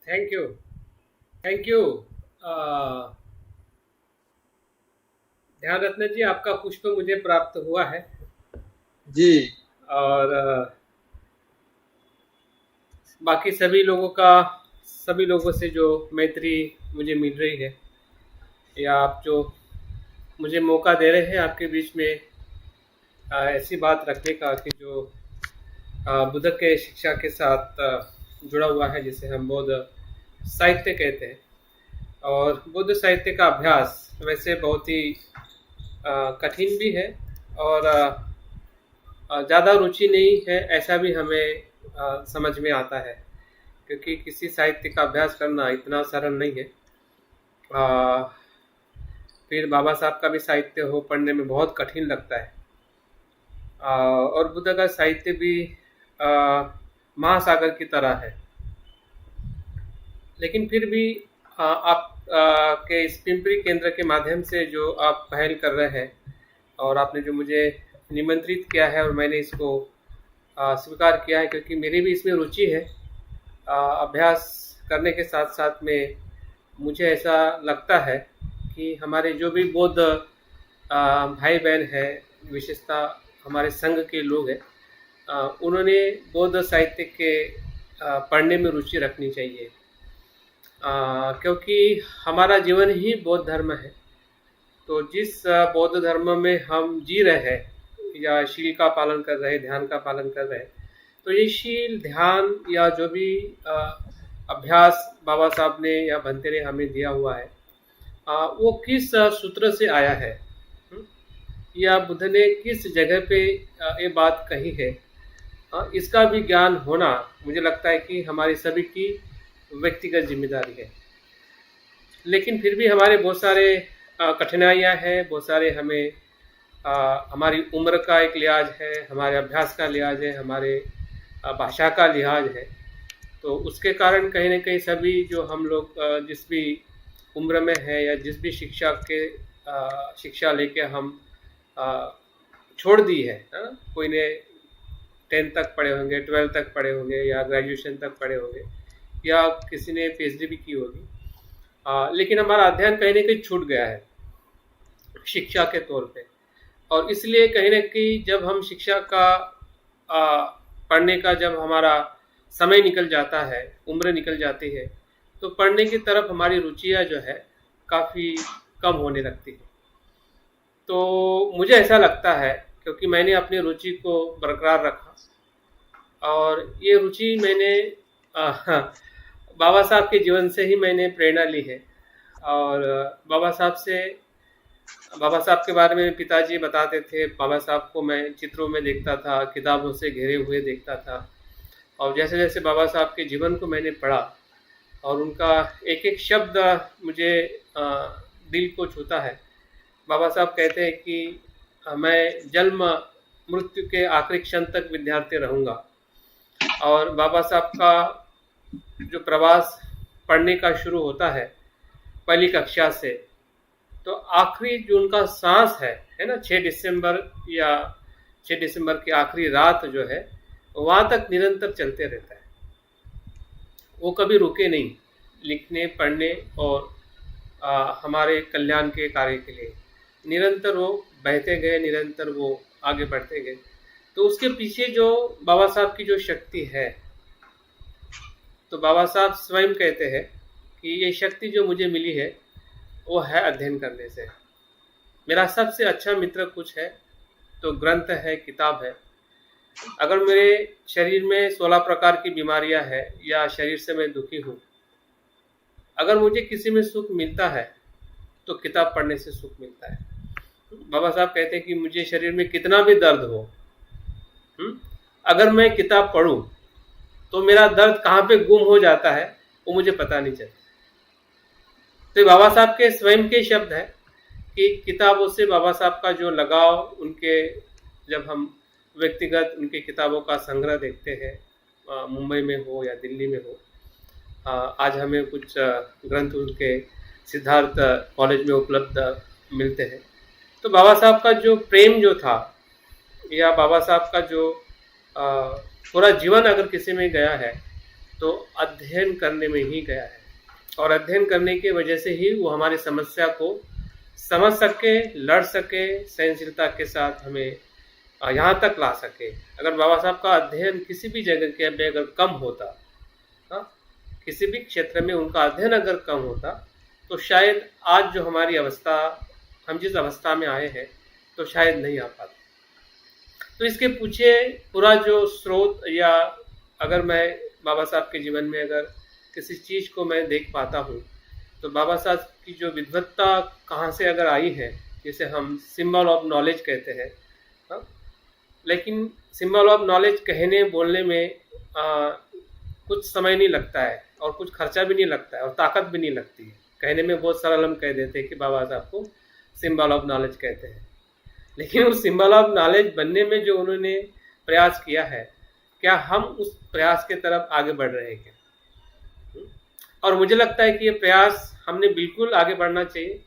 Thank you. Thank you. ध्यान रत्न जी, आपका पुष्प मुझे प्राप्त हुआ है। जी। और बाकी सभी लोगों से जो मैत्री मुझे मिल रही है, या आप जो मुझे मौका दे रहे हैं आपके बीच में ऐसी बात रखने का कि जो बुद्ध के शिक्षा के साथ जुड़ा हुआ है, जिसे हम बौद्ध साहित्य कहते हैं। और बुद्ध साहित्य का अभ्यास वैसे बहुत ही कठिन भी है, और ज़्यादा रुचि नहीं है ऐसा भी हमें समझ में आता है, क्योंकि किसी साहित्य का अभ्यास करना इतना सरल नहीं है। अ, फिर बाबा साहब का भी साहित्य हो, पढ़ने में बहुत कठिन लगता है। और बुद्ध का साहित्य भी अ, महासागर की तरह है। लेकिन फिर भी आप के इस पिंपरी केंद्र के माध्यम से जो आप पहल कर रहे हैं, और आपने जो मुझे निमंत्रित किया है और मैंने इसको स्वीकार किया है, क्योंकि मेरी भी इसमें रुचि है। अभ्यास करने के साथ साथ में मुझे ऐसा लगता है कि हमारे जो भी बौद्ध भाई बहन हैं, विशेषता हमारे संघ के लोग हैं, उन्होंने बौद्ध साहित्य के पढ़ने में रुचि रखनी चाहिए। क्योंकि हमारा जीवन ही बौद्ध धर्म है। तो जिस बौद्ध धर्म में हम जी रहे हैं, या शील का पालन कर रहे हैं, ध्यान का पालन कर रहे हैं, तो ये शील ध्यान या जो भी अभ्यास बाबा साहब ने या भंते ने हमें दिया हुआ है, वो किस सूत्र से आया है, हम्म? या बुद्ध ने किस जगह पे ये बात कही है, इसका भी ज्ञान होना मुझे लगता है कि हमारी सभी की व्यक्तिगत जिम्मेदारी है। लेकिन फिर भी हमारे बहुत सारे कठिनाइयाँ हैं, बहुत सारे हमें हमारी उम्र का एक लिहाज है, हमारे अभ्यास का लिहाज है, हमारे भाषा का लिहाज है। तो उसके कारण कहीं न कहीं सभी जो हम लोग जिस भी उम्र में है, या जिस भी शिक्षा लेके हम अ, छोड़ दी है ना? कोई ने 10th तक पढ़े होंगे, 12th तक पढ़े होंगे, या ग्रेजुएशन तक पढ़े होंगे, या किसी ने पीएचडी भी की होगी। लेकिन हमारा अध्ययन कहीं न कहीं छूट गया है शिक्षा के तौर पे। और इसलिए कहीं न कहीं जब हम शिक्षा का अ, पढ़ने का जब हमारा समय निकल जाता है, उम्र निकल जाती है, तो पढ़ने की तरफ हमारी रुचियाँ जो है काफ़ी कम होने लगती है। तो मुझे ऐसा लगता है, क्योंकि मैंने अपनी रुचि को बरकरार रखा, और ये रुचि मैंने बाबा साहब के जीवन से ही मैंने प्रेरणा ली है। और बाबा साहब के बारे में पिताजी बताते थे। बाबा साहब को मैं चित्रों में देखता था, किताबों से घिरे हुए देखता था, और जैसे जैसे बाबा साहब के जीवन को मैंने पढ़ा, और उनका एक एक शब्द मुझे दिल को छूता है। बाबा साहब कहते हैं कि मैं जन्म मृत्यु के आखिरी क्षण तक विद्यार्थी रहूँगा। और बाबा साहब का जो प्रवास पढ़ने का शुरू होता है पहली कक्षा से, तो आखिरी जो उनका सांस है ना, 6 दिसंबर, या 6 दिसंबर की आखिरी रात जो है, वहाँ तक निरंतर चलते रहता है। वो कभी रुके नहीं लिखने, पढ़ने, और हमारे कल्याण के कार्य के लिए निरंतर वो बहते गए, निरंतर वो आगे बढ़ते गए। तो उसके पीछे जो बाबा साहब की जो शक्ति है, तो बाबा साहब स्वयं कहते हैं कि ये शक्ति जो मुझे मिली है वो है अध्ययन करने से। मेरा सबसे अच्छा मित्र कुछ है तो ग्रंथ है, किताब है। अगर मेरे शरीर में 16 प्रकार की बीमारियां हैं, या शरीर से मैं दुखी हूँ, अगर मुझे किसी में सुख मिलता है तो किताब पढ़ने से सुख मिलता है। बाबा साहब कहते हैं कि मुझे शरीर में कितना भी दर्द हो, अगर मैं किताब पढ़ूं तो मेरा दर्द कहाँ पे गुम हो जाता है वो मुझे पता नहीं चलता। तो बाबा साहब के स्वयं के शब्द है कि किताबों से बाबा साहब का जो लगाव, उनके जब हम व्यक्तिगत उनकी किताबों का संग्रह देखते हैं, मुंबई में हो या दिल्ली में हो, आज हमें कुछ ग्रंथ उनके सिद्धार्थ कॉलेज में उपलब्ध मिलते हैं। तो बाबा साहब का जो प्रेम जो था, या बाबा साहब का जो पूरा जीवन अगर किसी में गया है, तो अध्ययन करने में ही गया है, और अध्ययन करने की वजह से ही वो हमारी समस्या को समझ सके, लड़ सके, सहनशीलता के साथ हमें यहाँ तक ला सके। अगर बाबा साहब का अध्ययन किसी भी जगह के में अगर कम होता, हाँ, किसी भी क्षेत्र में उनका अध्ययन अगर कम होता, तो शायद आज जो हमारी अवस्था, हम जिस अवस्था में आए हैं, तो शायद नहीं आ पाते। तो इसके पीछे पूरा जो स्रोत, या अगर मैं बाबा साहब के जीवन में अगर किसी चीज़ को मैं देख पाता हूँ, तो बाबा साहब की जो विद्वत्ता कहाँ से अगर आई है, जिसे हम सिंबल ऑफ नॉलेज कहते हैं, हाँ? लेकिन सिंबल ऑफ नॉलेज कहने बोलने में कुछ समय नहीं लगता है, और कुछ खर्चा भी नहीं लगता है, और ताकत भी नहीं लगती है। कहने में बहुत सरल हम कह देते हैं कि बाबा साहब को सिंबल ऑफ नॉलेज कहते हैं, लेकिन उस सिंबल ऑफ नॉलेज बनने में जो उन्होंने प्रयास किया है, क्या हम उस प्रयास के तरफ आगे बढ़ रहे हैं क्या? और मुझे लगता है कि ये प्रयास हमने बिल्कुल आगे बढ़ना चाहिए।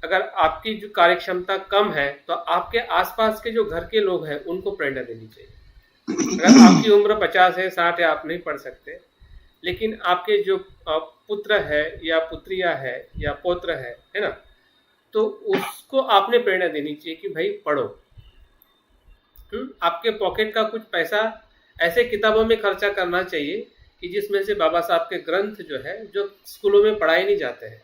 अगर आपकी जो कार्यक्षमता कम है, तो आपके आसपास के जो घर के लोग हैं उनको प्रेरणा देनी चाहिए। अगर आपकी उम्र 50 है, 60 है, आप नहीं पढ़ सकते, लेकिन आपके जो पुत्र है या पुत्रिया है या पौत्र है ना, तो उसको आपने प्रेरणा देनी चाहिए कि भाई पढ़ो। आपके पॉकेट का कुछ पैसा ऐसे किताबों में खर्चा करना चाहिए कि जिसमें से बाबा साहब के ग्रंथ जो है, जो स्कूलों में पढ़ाए नहीं जाते हैं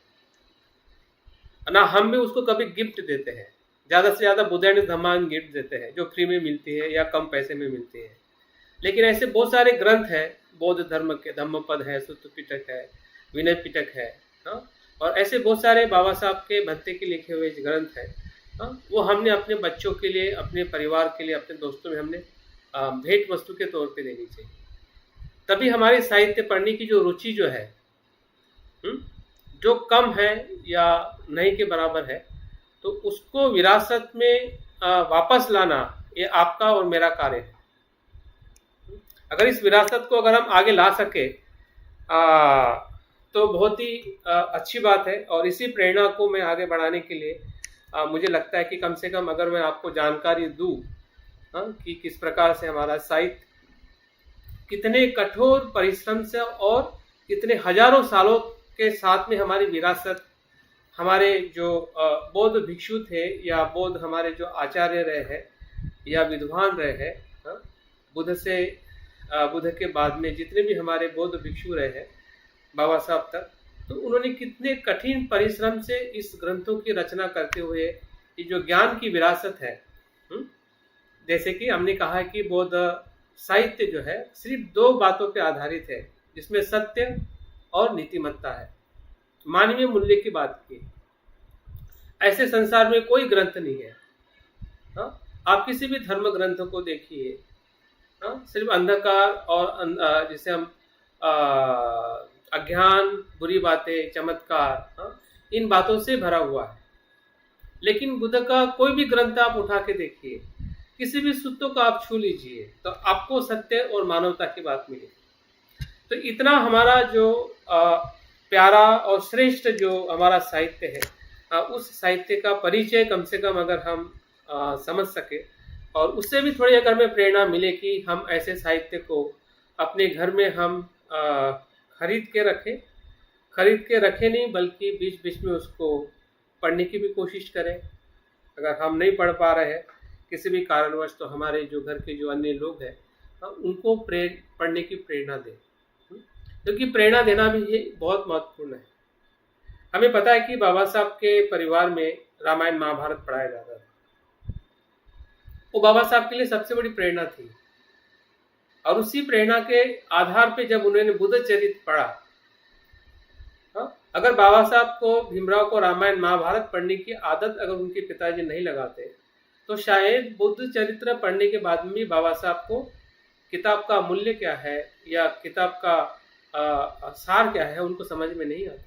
ना, हम भी उसको कभी गिफ्ट देते हैं। ज़्यादा से ज़्यादा बुद्धैन धम्मान गिफ्ट देते हैं, जो फ्री में मिलती है या कम पैसे में मिलती है। लेकिन ऐसे बहुत सारे ग्रंथ हैं, बौद्ध धर्म के धम्मपद है, सूत्र पिटक है, विनय पिटक है, हाँ? और ऐसे बहुत सारे बाबा साहब के भत्ते के लिखे हुए ग्रंथ हैं, हाँ? वो हमने अपने बच्चों के लिए, अपने परिवार के लिए, अपने दोस्तों में हमने भेंट वस्तु के तौर पे देनी चाहिए। तभी हमारी साहित्य पढ़ने की जो रुचि जो है, जो कम है या नहीं के बराबर है, तो उसको विरासत में वापस लाना, ये आपका और मेरा कार्य है। अगर इस विरासत को अगर हम आगे ला सके, तो बहुत ही अच्छी बात है। और इसी प्रेरणा को मैं आगे बढ़ाने के लिए मुझे लगता है कि कम से कम अगर मैं आपको जानकारी दूं कि किस प्रकार से हमारा साहित्य कितने कठोर परिश्रम से और कितने हजारों सालों के साथ में हमारी विरासत, हमारे जो बौद्ध भिक्षु थे या बौद्ध हमारे जो आचार्य रहे हैं या विद्वान रहे हैं, बुद्ध के बाद में जितने भी हमारे बौद्ध भिक्षु रहे हैं बाबा साहब तक, तो उन्होंने कितने कठिन परिश्रम से इस ग्रंथों की रचना करते हुए ये जो ज्ञान की विरासत है, जैसे कि हमने कहा कि बौद्ध साहित्य जो है सिर्फ 2 बातों पे आधारित है, जिसमें सत्य और नीतिमत्ता है, मानवीय मूल्य की बात की। ऐसे संसार में कोई ग्रंथ नहीं है, हाँ? आप किसी भी धर्म ग्रंथ को देखिए, हाँ? सिर्फ अंधकार और जिसे हम अज्ञान, बुरी बातें, चमत्कार, हाँ? इन बातों से भरा हुआ है। लेकिन बुद्ध का कोई भी ग्रंथ आप उठा के देखिए, किसी भी सूत्र को आप छू लीजिए, तो आपको सत्य और मानवता की बात मिलेगी। तो इतना हमारा जो प्यारा और श्रेष्ठ जो हमारा साहित्य है, उस साहित्य का परिचय कम से कम अगर हम समझ सके, और उससे भी थोड़ी अगर हमें प्रेरणा मिले कि हम ऐसे साहित्य को अपने घर में हम खरीद के रखें नहीं, बल्कि बीच बीच में उसको पढ़ने की भी कोशिश करें। अगर हम नहीं पढ़ पा रहे हैं किसी भी कारणवश, तो हमारे जो घर के जो अन्य लोग हैं, उनको पढ़ने की प्रेरणा दें, क्योंकि प्रेरणा देना भी ये बहुत महत्वपूर्ण है। हमें पता है कि बाबा साहब के परिवार में रामायण महाभारत पढ़ाया जाता था, वो बाबा साहब के लिए सबसे बड़ी प्रेरणा थी। और उसी प्रेरणा के आधार पे जब उन्होंने बुद्ध चरित्र पढ़ा, अगर बाबा साहब को, भीमराव को रामायण महाभारत पढ़ने की आदत अगर उनके पिताजी नहीं लगाते, तो शायद बुद्ध चरित्र पढ़ने के बाद में भी बाबा साहब को किताब का मूल्य क्या है या किताब का सार क्या है उनको समझ में नहीं आता।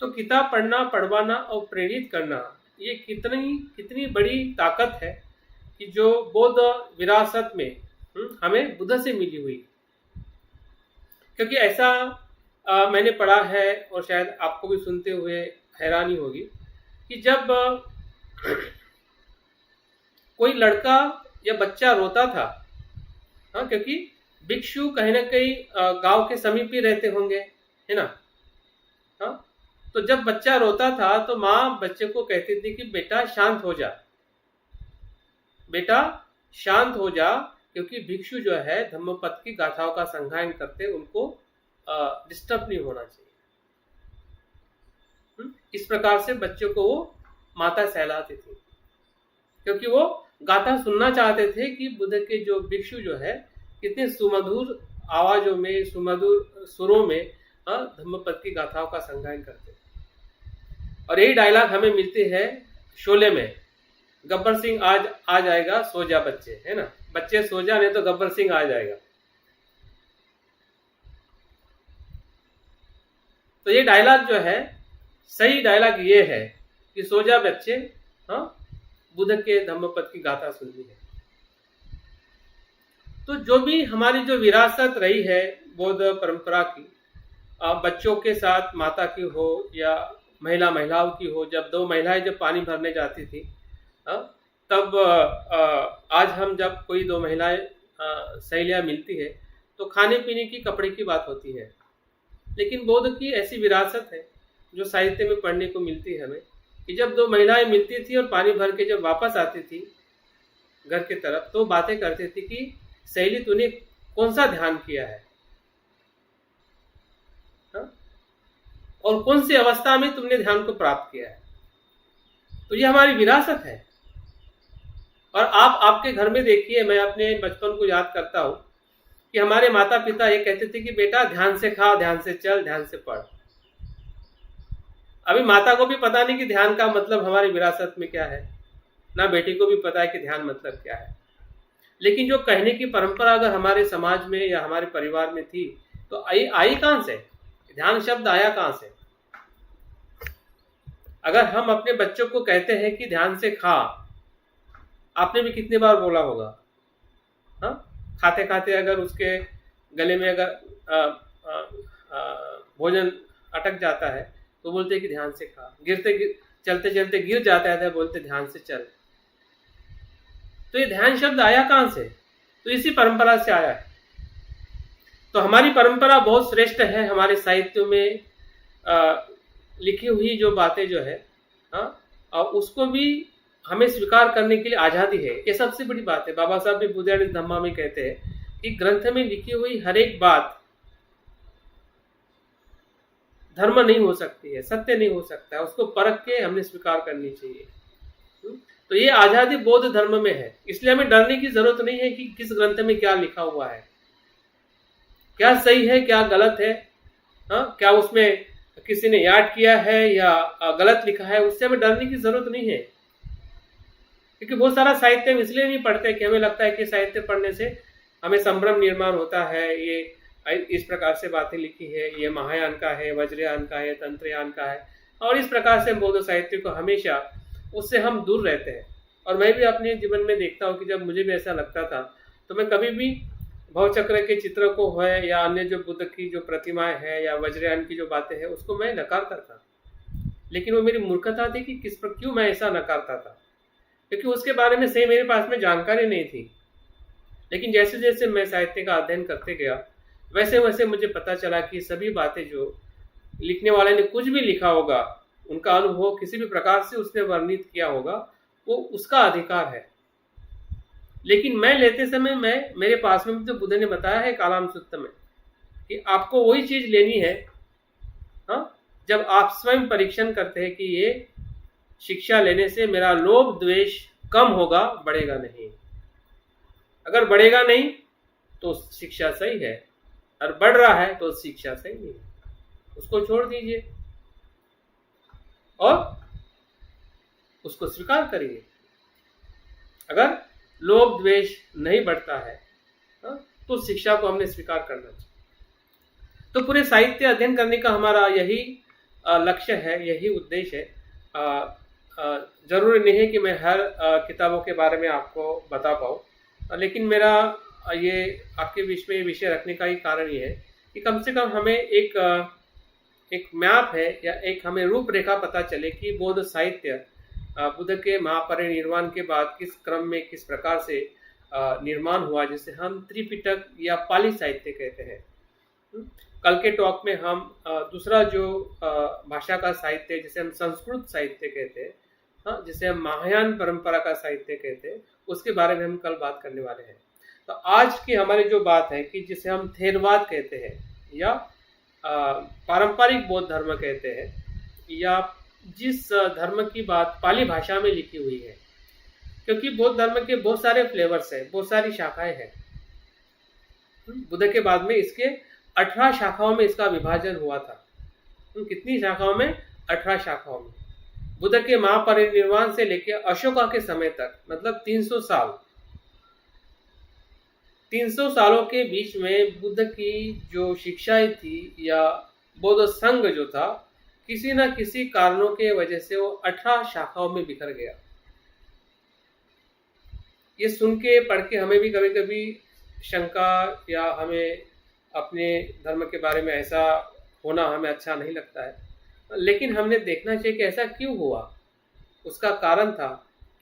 तो किताब पढ़ना, पढ़वाना और प्रेरित करना, ये कितनी बड़ी ताकत है कि जो बौद्ध विरासत में हमें बुद्ध से मिली हुई। क्योंकि ऐसा मैंने पढ़ा है, और शायद आपको भी सुनते हुए हैरानी होगी, कि जब कोई लड़का या बच्चा रोता था, क्योंकि भिक्षु कहीं ना कहीं गांव के समीप ही रहते होंगे, है ना? हाँ, तो जब बच्चा रोता था तो माँ बच्चे को कहती थी कि बेटा शांत हो जा, बेटा शांत हो जा, क्योंकि भिक्षु जो है धम्मपद की गाथाओं का संगायन करते, उनको डिस्टर्ब नहीं होना चाहिए। इस प्रकार से बच्चों को वो माता सहलाती थी, क्योंकि वो गाथा सुनना चाहते थे कि बुद्ध के जो भिक्षु जो है कितने सुमधुर आवाजों में, सुमधुर सुरों में धम्मपद की गाथाओं का संगायन करते। और यही डायलॉग हमें मिलते हैं शोले में, गब्बर सिंह आज आ जाएगा, सो जा बच्चे, है ना? बच्चे सो जा, नहीं तो गब्बर सिंह आ जाएगा। तो ये डायलॉग जो है, सही डायलॉग ये है कि सो जा बच्चे, बुद्ध के धम्मपद की गाथा सुननी है। तो जो भी हमारी जो विरासत रही है बौद्ध परंपरा की, बच्चों के साथ माता की हो या महिलाओं की हो, जब दो महिलाएं जब पानी भरने जाती थी, तब आज हम जब कोई दो महिलाएं सहेलियां मिलती है तो खाने पीने की, कपड़े की बात होती है। लेकिन बौद्ध की ऐसी विरासत है जो साहित्य में पढ़ने को मिलती है हमें, कि जब दो महिलाएं मिलती थी और पानी भर के जब वापस आती थी घर की तरफ, तो बातें करती थी कि सहेली तूने कौन सा ध्यान किया है, और कौन सी अवस्था में तुमने ध्यान को प्राप्त किया है। तो ये हमारी विरासत है। और आप आपके घर में देखिए, मैं अपने बचपन को याद करता हूं कि हमारे माता पिता ये कहते थे कि बेटा ध्यान से खा, ध्यान से चल, ध्यान से पढ़। अभी माता को भी पता नहीं कि ध्यान का मतलब हमारी विरासत में क्या है, ना बेटी को भी पता है कि ध्यान मतलब क्या है। लेकिन जो कहने की परंपरा अगर हमारे समाज में या हमारे परिवार में थी, तो आई कहां से? ध्यान शब्द आया कहां से? अगर हम अपने बच्चों को कहते हैं कि ध्यान से खा, आपने भी कितनी बार बोला होगा? खाते खाते अगर उसके गले में अगर भोजन अटक जाता है तो बोलते कि ध्यान से खा, चलते चलते गिर जाता है तो बोलते ध्यान से चल। तो ये ध्यान शब्द आया कहां से? तो इसी परंपरा से आया है। तो हमारी परंपरा बहुत श्रेष्ठ है। हमारे साहित्यों में लिखी हुई जो बातें जो है, और उसको भी हमें स्वीकार करने के लिए आजादी है। ये सबसे बड़ी बात है। बाबा साहब भी बुद्ध धम्मा में कहते हैं कि ग्रंथ में लिखी हुई हर एक बात धर्म नहीं हो सकती है, सत्य नहीं हो सकता है, उसको परख के हमने स्वीकार करनी चाहिए। तो ये आजादी बौद्ध धर्म में है। इसलिए हमें डरने की जरूरत नहीं है कि किस ग्रंथ में क्या लिखा हुआ है, क्या सही है, क्या गलत है, क्या उसमें किसी ने याद किया है या गलत लिखा है, उससे हमें डरने की जरूरत नहीं है। क्योंकि बहुत सारा साहित्य हम इसलिए नहीं पढ़ते कि हमें लगता है कि साहित्य पढ़ने से हमें संभ्रम निर्माण होता है, ये इस प्रकार से बातें लिखी है, ये महायान का है, वज्रयान का है, तंत्रयान का है, और इस प्रकार से बौद्ध साहित्य को हमेशा उससे हम दूर रहते हैं। और मैं भी अपने जीवन में देखता हूँ कि जब मुझे भी ऐसा लगता था तो मैं कभी भी भवचक्र के चित्र को है या अन्य जो बुद्ध की जो प्रतिमाएं है या वज्रयान की जो बातें हैं उसको मैं नकारता था। लेकिन वो मेरी मूर्खता थी कि क्यों मैं ऐसा नकारता था, क्योंकि उसके बारे में सही मेरे पास में जानकारी नहीं थी। लेकिन जैसे जैसे मैं साहित्य का अध्ययन करते गया, वैसे वैसे मुझे पता चला कि सभी बातें जो लिखने वाले ने कुछ भी लिखा होगा, उनका अनुभव किसी भी प्रकार से उसने वर्णित किया होगा, वो उसका अधिकार है। लेकिन मैं लेते समय मेरे पास में जो बुद्ध ने बताया है कालाम सूत्र में कि आपको वही चीज लेनी है जब आप स्वयं परीक्षण करते हैं कि ये शिक्षा लेने से मेरा लोभ द्वेष कम होगा, बढ़ेगा नहीं। अगर बढ़ेगा नहीं तो शिक्षा सही है, और बढ़ रहा है तो शिक्षा सही नहीं है, उसको छोड़ दीजिए और उसको स्वीकार करिए। अगर लोभ द्वेष नहीं बढ़ता है तो शिक्षा को हमने स्वीकार करना चाहिए। तो पूरे साहित्य अध्ययन करने का हमारा यही लक्ष्य है, यही उद्देश्य है। जरूरी नहीं है कि मैं हर किताबों के बारे में आपको बता पाऊँ, लेकिन मेरा ये आपके बीच में विषय रखने का ही कारण ये है कि कम से कम हमें एक मैप है या एक हमें रूपरेखा पता चले कि बौद्ध साहित्य बुद्ध के महापरिनिर्वाण के बाद किस क्रम में किस प्रकार से निर्माण हुआ जिसे हम त्रिपिटक या पाली साहित्य कहते हैं। कल के टॉक में हम दूसरा जो भाषा का साहित्य जिसे हम संस्कृत साहित्य कहते हैं, हाँ, जिसे हम महायान परंपरा का साहित्य कहते हैं, उसके बारे में हम कल बात करने वाले हैं। तो आज की हमारी जो बात है कि जिसे हम थेरवाद कहते हैं या पारंपरिक बौद्ध धर्म कहते हैं, या जिस धर्म की बात पाली भाषा में लिखी हुई है, क्योंकि बौद्ध धर्म के बहुत सारे फ्लेवर्स हैं, बहुत सारी शाखाएं हैं। बुद्ध के बाद में इसके 18 शाखाओं में इसका विभाजन हुआ था। कितनी शाखाओं में? 18 शाखाओं में। बुद्ध के महापरिनिर्वाण से लेकर अशोका के समय तक, मतलब 300 साल, 300 सालों के बीच में बुद्ध की जो शिक्षाएं थी या बौद्ध संघ जो था, किसी न किसी कारणों के वजह से वो 18 शाखाओं में बिखर गया। ये सुन के पढ़ के हमें भी कभी कभी शंका या हमें अपने धर्म के बारे में ऐसा होना हमें अच्छा नहीं लगता है, लेकिन हमने देखना चाहिए कि ऐसा क्यों हुआ। उसका कारण था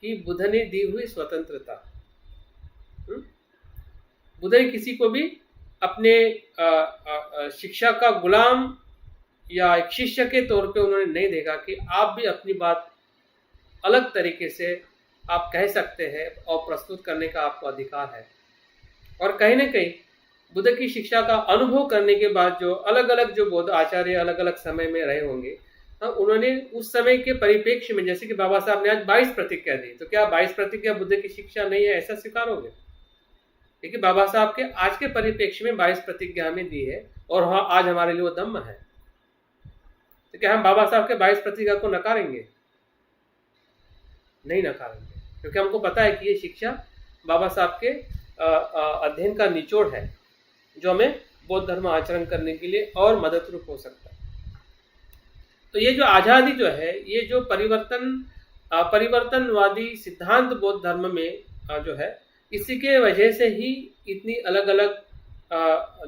कि बुद्ध ने दी हुई स्वतंत्रता। बुद्ध ने किसी को भी अपने शिक्षा का गुलाम या एक शिष्य के तौर पे उन्होंने नहीं देखा कि आप भी अपनी बात अलग तरीके से आप कह सकते हैं और प्रस्तुत करने का आपको अधिकार है। और कहीं ना कहीं बुद्ध की शिक्षा का अनुभव करने के बाद जो अलग अलग जो बौद्ध आचार्य अलग अलग समय में रहे होंगे, उन्होंने उस समय के परिप्रेक्ष्य में, जैसे कि बाबा साहब ने आज 22 प्रतिज्ञा दी, तो क्या 22 प्रतिज्ञा बुद्ध की शिक्षा नहीं है ऐसा स्वीकारोगे? क्योंकि बाबा साहब के आज के परिप्रेक्ष्य में 22 प्रतिज्ञा हमें दी है और हाँ, आज हमारे लिए वो धम्म है। तो क्या हम बाबा साहब के 22 प्रतिज्ञा को नकारेंगे? नहीं नकारेंगे, क्योंकि हमको पता है कि ये शिक्षा बाबा साहब के अध्ययन का निचोड़ है, जो हमें बौद्ध धर्म आचरण करने के लिए और मददरूप हो सकता है। तो ये जो आजादी जो है, ये जो परिवर्तनवादी सिद्धांत बौद्ध धर्म में जो है, इसी के वजह से ही इतनी अलग अलग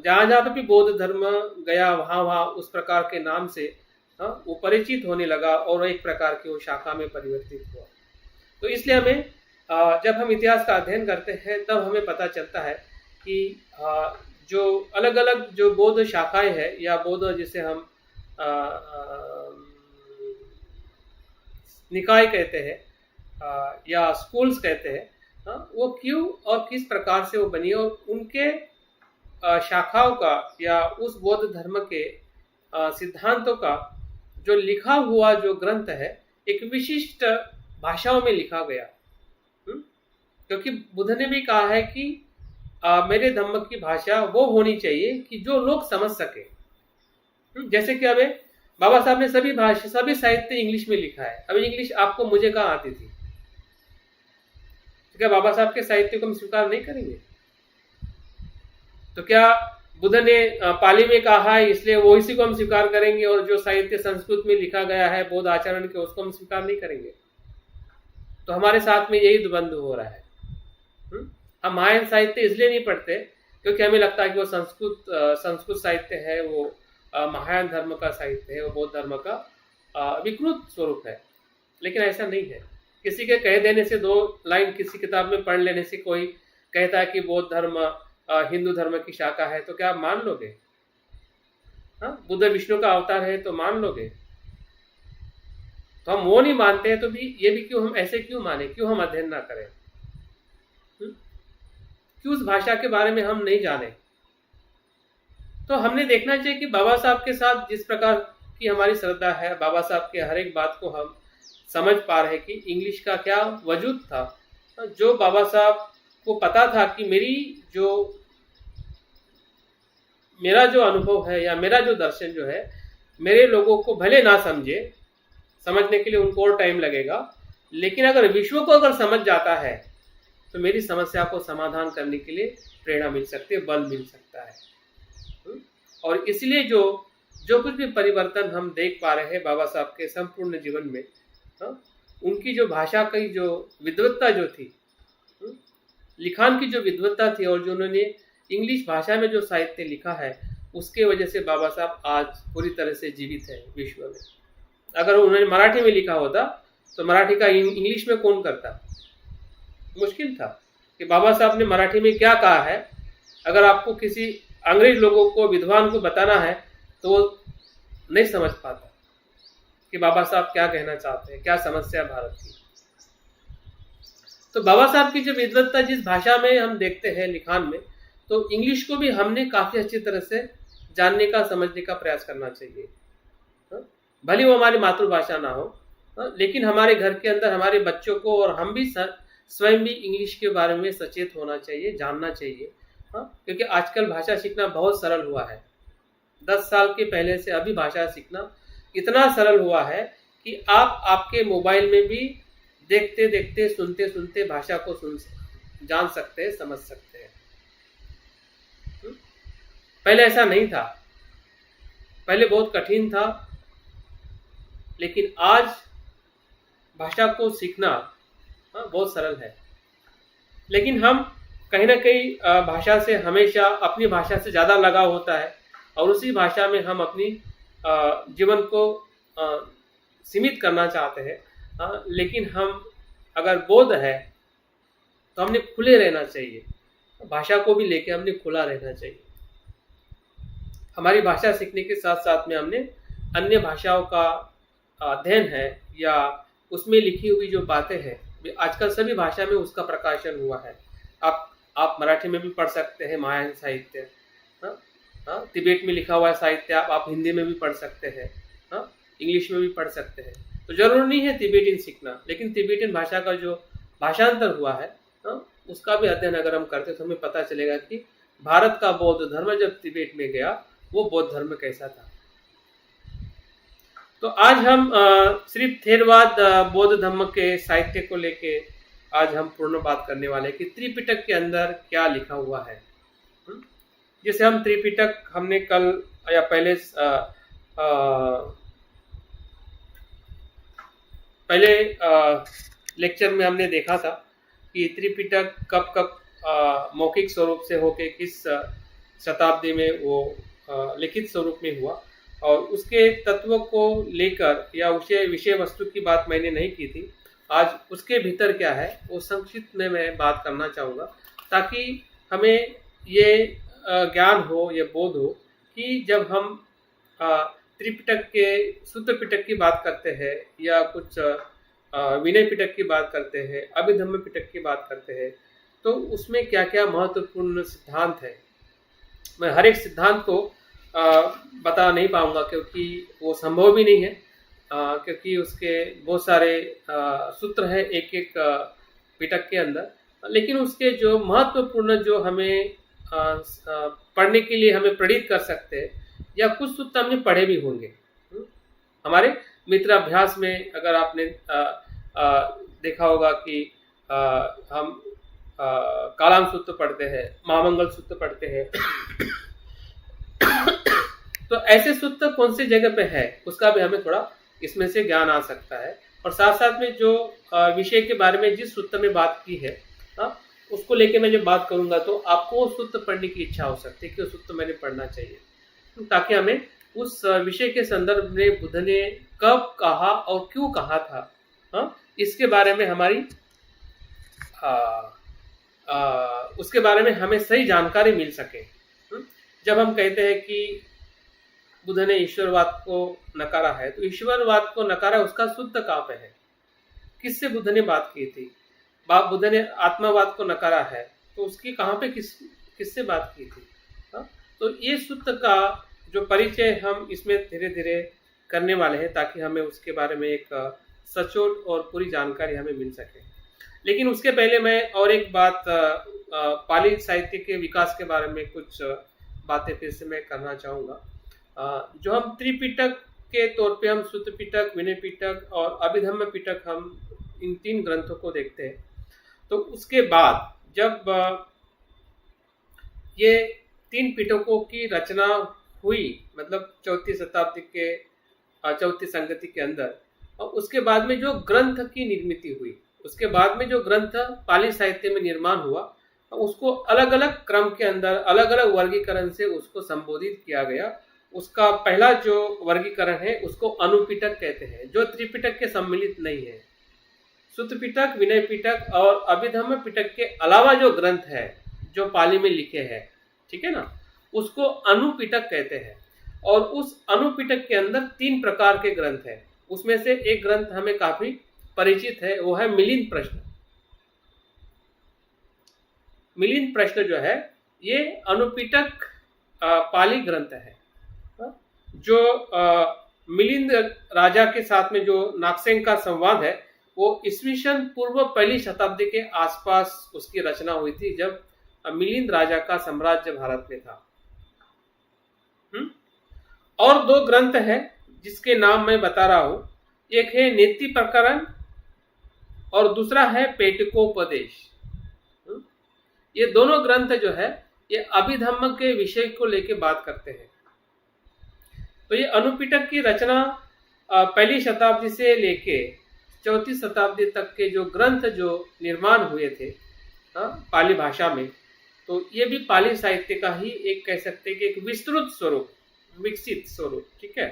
जहाँ जहाँ पे भी बौद्ध धर्म गया वहाँ उस प्रकार के नाम से वो परिचित होने लगा और एक प्रकार की वो शाखा में परिवर्तित हुआ। तो इसलिए हमें जब हम इतिहास का अध्ययन करते हैं तब हमें पता चलता है कि जो अलग अलग जो बौद्ध शाखाएं हैं या बौद्ध जिसे हम निकाय कहते हैं या स्कूल्स कहते हैं, वो क्यों और किस प्रकार से वो बनी और उनके शाखाओं का या उस बौद्ध धर्म के सिद्धांतों का जो लिखा हुआ जो ग्रंथ है एक विशिष्ट भाषाओं में लिखा गया। क्योंकि बुद्ध ने भी कहा है कि मेरे धम्म की भाषा वो होनी चाहिए कि जो लोग समझ सके। जैसे कि अबे बाबा साहब ने सभी साहित्य इंग्लिश में लिखा है। अब इंग्लिश आपको मुझे कहाँ आती थी? तो क्या बाबा साहब के साहित्य को हम स्वीकार नहीं करेंगे? तो क्या बुद्ध ने पाली में कहा है इसलिए वो इसी को हम स्वीकार करेंगे और जो साहित्य संस्कृत में लिखा गया है बौद्ध आचरण के उसको हम स्वीकार नहीं करेंगे? तो हमारे साथ में यही द्वंद हो रहा है। हम महायान साहित्य इसलिए नहीं पढ़ते क्योंकि हमें लगता है कि वो संस्कृत साहित्य है, वो महायान धर्म का साहित्य है, वो बौद्ध धर्म का विकृत स्वरूप है। लेकिन ऐसा नहीं है। किसी के कह देने से, 2 लाइन किसी किताब में पढ़ लेने से कोई कहता है कि बौद्ध धर्म हिंदू धर्म की शाखा है, तो क्या आप मान लोगे? बुद्ध विष्णु का अवतार है तो मान लोगे? तो हम वो नहीं मानते हैं तो भी ये भी क्यों हम ऐसे क्यों माने, क्यों हम अध्ययन ना करें, क्यों उस भाषा के बारे में हम नहीं जाने? तो हमने देखना चाहिए कि बाबा साहब के साथ जिस प्रकार की हमारी श्रद्धा है, बाबा साहब के हर एक बात को हम समझ पा रहे हैं कि इंग्लिश का क्या वजूद था। जो बाबा साहब को पता था कि मेरा जो अनुभव है या मेरा जो दर्शन जो है, मेरे लोगों को भले ना समझने के लिए उनको और टाइम लगेगा, लेकिन अगर विश्व को अगर समझ जाता है तो मेरी समस्या को समाधान करने के लिए प्रेरणा मिल सकती है, बल मिल सकता है। और इसलिए जो कुछ भी परिवर्तन हम देख पा रहे हैं बाबा साहब के संपूर्ण जीवन में, उनकी जो भाषा की जो विद्वत्ता जो थी, लिखान की जो विद्वत्ता थी और जो उन्होंने इंग्लिश भाषा में जो साहित्य लिखा है, उसके वजह से बाबा साहब आज पूरी तरह से जीवित है विश्व में। अगर उन्होंने मराठी में लिखा होता तो मराठी का इंग्लिश में कौन करता? मुश्किल था। कि बाबा साहब ने मराठी में क्या कहा है। अगर आपको किसी अंग्रेज लोगों को, विद्वान को बताना है तो वो नहीं समझ पाता कि बाबा साहब क्या कहना चाहते हैं, क्या समस्या है भारत की। तो बाबा साहब की जो विद्वत्ता जिस भाषा में हम देखते हैं लिखान में, तो इंग्लिश को भी हमने काफी अच्छी तरह से जानने का, समझने का प्रयास करना चाहिए। भले वो हमारी मातृभाषा ना हो, लेकिन हमारे घर के अंदर हमारे बच्चों को और हम भी स्वयं भी इंग्लिश के बारे में सचेत होना चाहिए, जानना चाहिए। क्योंकि आजकल भाषा सीखना बहुत सरल हुआ है। 10 साल के पहले से अभी भाषा सीखना इतना सरल हुआ है कि आप आपके मोबाइल में भी देखते देखते, सुनते सुनते भाषा को जान सकते हैं, समझ सकते हैं। पहले ऐसा नहीं था, पहले बहुत कठिन था, लेकिन आज भाषा को सीखना बहुत सरल है। लेकिन हम कहीं ना कहीं भाषा से हमेशा अपनी भाषा से ज़्यादा लगाव होता है और उसी भाषा में हम अपनी जीवन को सीमित करना चाहते हैं। लेकिन हम अगर बोध है तो हमने खुले रहना चाहिए, भाषा को भी लेके हमने खुला रहना चाहिए। हमारी भाषा सीखने के साथ साथ में हमने अन्य भाषाओं का अध्ययन है या उसमें लिखी हुई जो बातें हैं, आजकल सभी भाषा में उसका प्रकाशन हुआ है। आप मराठी में भी पढ़ सकते हैं महायान साहित्य, तिब्बत में लिखा हुआ साहित्य आप हिंदी में भी पढ़ सकते हैं, इंग्लिश में भी पढ़ सकते हैं। तो जरूरी नहीं है तिब्बतियन सीखना, लेकिन तिब्बतियन भाषा का जो भाषांतर हुआ है उसका भी अध्ययन अगर हम करते तो हमें पता चलेगा कि भारत का बौद्ध धर्म जब तिब्बत में गया वो बौद्ध धर्म कैसा था। तो आज हम सिर्फ थेरवाद बौद्ध धर्म के साहित्य को लेके आज हम पूर्ण बात करने वाले हैं कि त्रिपिटक के अंदर क्या लिखा हुआ है। जैसे हम त्रिपिटक हमने कल या पहले लेक्चर में हमने देखा था कि त्रिपिटक कब कब मौखिक स्वरूप से होके किस शताब्दी में वो लिखित स्वरूप में हुआ, और उसके तत्व को लेकर या उसे विषय वस्तु की बात मैंने नहीं की थी। आज उसके भीतर क्या है वो संक्षिप्त में मैं बात करना चाहूँगा, ताकि हमें ये ज्ञान हो, ये बोध हो कि जब हम त्रिपिटक के शुद्ध पिटक की बात करते हैं या कुछ विनय पिटक की बात करते हैं, अभिधम्म पिटक की बात करते हैं, तो उसमें क्या क्या महत्वपूर्ण सिद्धांत है। मैं हर एक सिद्धांत को बता नहीं पाऊंगा क्योंकि वो संभव भी नहीं है, क्योंकि उसके बहुत सारे सूत्र हैं एक एक पिटक के अंदर। लेकिन उसके जो महत्वपूर्ण जो हमें पढ़ने के लिए हमें प्रेरित कर सकते हैं, या कुछ सूत्र हमने पढ़े भी होंगे हमारे मित्राभ्यास में। अगर आपने देखा होगा कि हम कालाम सूत्र पढ़ते हैं, महामंगल सूत्र पढ़ते हैं तो ऐसे सूत्र कौन से जगह पे है उसका भी हमें थोड़ा इसमें से ज्ञान आ सकता है। और साथ साथ में जो विषय के बारे में जिस सूत्र में बात की है उसको लेके मैं जब बात करूंगा तो आपको सूत्र पढ़ने की इच्छा हो सकती है कि वो सूत्र मैंने पढ़ना चाहिए, ताकि हमें उस विषय के संदर्भ में बुद्ध ने कब कहा और क्यों कहा था, इसके बारे में हमारी उसके बारे में हमें सही जानकारी मिल सके। जब हम कहते हैं कि बुद्ध ने ईश्वरवाद को नकारा है, तो ईश्वरवाद को नकारा उसका शुद्ध कहाँ पे है, किससे बुद्ध ने बात की थी। बुद्ध ने आत्मावाद को नकारा है, तो उसकी कहाँ पे किससे बात की थी। तो ये सूत्र का जो परिचय हम इसमें धीरे धीरे करने वाले हैं, ताकि हमें उसके बारे में एक सचोट और पूरी जानकारी हमें मिल सके। लेकिन उसके पहले मैं और एक बात पाली साहित्य के विकास के बारे में कुछ बातें फिर से मैं करना चाहूँगा। जो हम त्रिपिटक के तौर पे हम शुद्ध पिटक, विनय पिटक और अभिधम्म पिटक हम इन 3 ग्रंथों को देखते हैं, तो उसके बाद जब ये 3 पिटकों की रचना हुई, मतलब 4वीं शताब्दी के 4वीं संगति के अंदर, और उसके बाद में जो ग्रंथ की निर्मिति हुई, उसके बाद में जो ग्रंथ पाली साहित्य में निर्माण हुआ, उसको अलग अलग क्रम के अंदर अलग अलग वर्गीकरण से उसको संबोधित किया गया। उसका पहला जो वर्गीकरण है उसको अनुपिटक कहते हैं, जो त्रिपिटक के सम्मिलित नहीं है। सुत्त पिटक, विनय पिटक और अभिधम्म पिटक के अलावा जो ग्रंथ है जो पाली में लिखे हैं, ठीक है ना, उसको अनुपिटक कहते हैं। और उस अनुपिटक के अंदर 3 प्रकार के ग्रंथ हैं। उसमें से एक ग्रंथ हमें काफी परिचित है, वो है मिलिंद प्रश्न। मिलिंद प्रश्न जो है ये अनुपिटक पाली ग्रंथ है। जो मिलिंद राजा के साथ में जो नागसेन का संवाद है वो ईस्वीसन पूर्व 1ली शताब्दी के आसपास उसकी रचना हुई थी, जब मिलिंद राजा का साम्राज्य भारत में था। और 2 ग्रंथ है जिसके नाम मैं बता रहा हूं, एक है नीति प्रकरण और दूसरा है पेटकोपदेश। ये दोनों ग्रंथ जो है ये अभिधम्म के विषय को लेके बात करते हैं। तो ये अनुपिटक की रचना 1ली शताब्दी से लेके 4वीं शताब्दी तक के जो ग्रंथ जो निर्माण हुए थे पाली भाषा में, तो ये भी पाली साहित्य का ही एक कह सकते हैं कि एक विस्तृत स्वरूप, विकसित स्वरूप, ठीक है।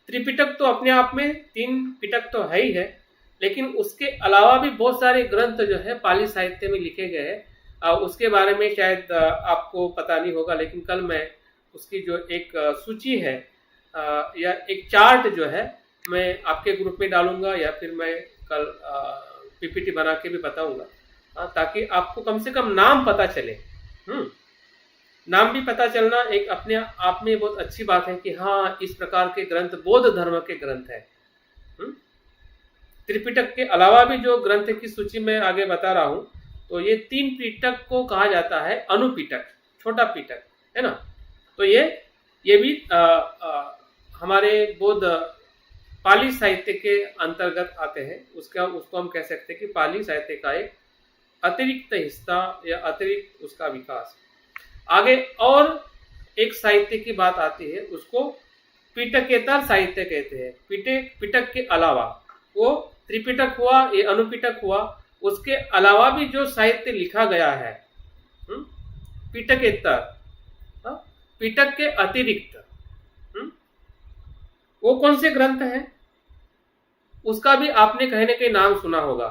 त्रिपिटक तो अपने आप में 3 पिटक तो है ही है, लेकिन उसके अलावा भी बहुत सारे ग्रंथ जो है पाली साहित्य में लिखे गए हैं। उसके बारे में शायद आपको पता नहीं होगा, लेकिन कल मैं उसकी जो एक सूची है या एक चार्ट जो है मैं आपके ग्रुप में डालूंगा, या फिर मैं कल पीपीटी बना के भी बताऊंगा, ताकि आपको कम से कम नाम पता चले। नाम भी पता चलना एक अपने आप में बहुत अच्छी बात है कि हाँ, इस प्रकार के ग्रंथ बौद्ध धर्म के ग्रंथ है। त्रिपिटक के अलावा भी जो ग्रंथ की सूची में आगे बता रहा हूं, तो ये 3 पिटक को कहा जाता है अनुपिटक, छोटा पिटक, है ना। तो ये भी हमारे बौद्ध पाली साहित्य के अंतर्गत आते हैं। उसको हम कह सकते हैं कि पाली साहित्य का एक अतिरिक्त हिस्सा या अतिरिक्त उसका विकास। आगे और एक साहित्य की बात आती है, उसको पिटकेतर साहित्य कहते हैं। पिटक के अलावा वो त्रिपिटक हुआ, ये अनुपिटक हुआ, उसके अलावा भी जो साहित्य लिखा गया है पिटकेतर, पिटक के अतिरिक्त, वो कौन से ग्रंथ हैं? उसका भी आपने कहीं ना कहीं नाम सुना होगा,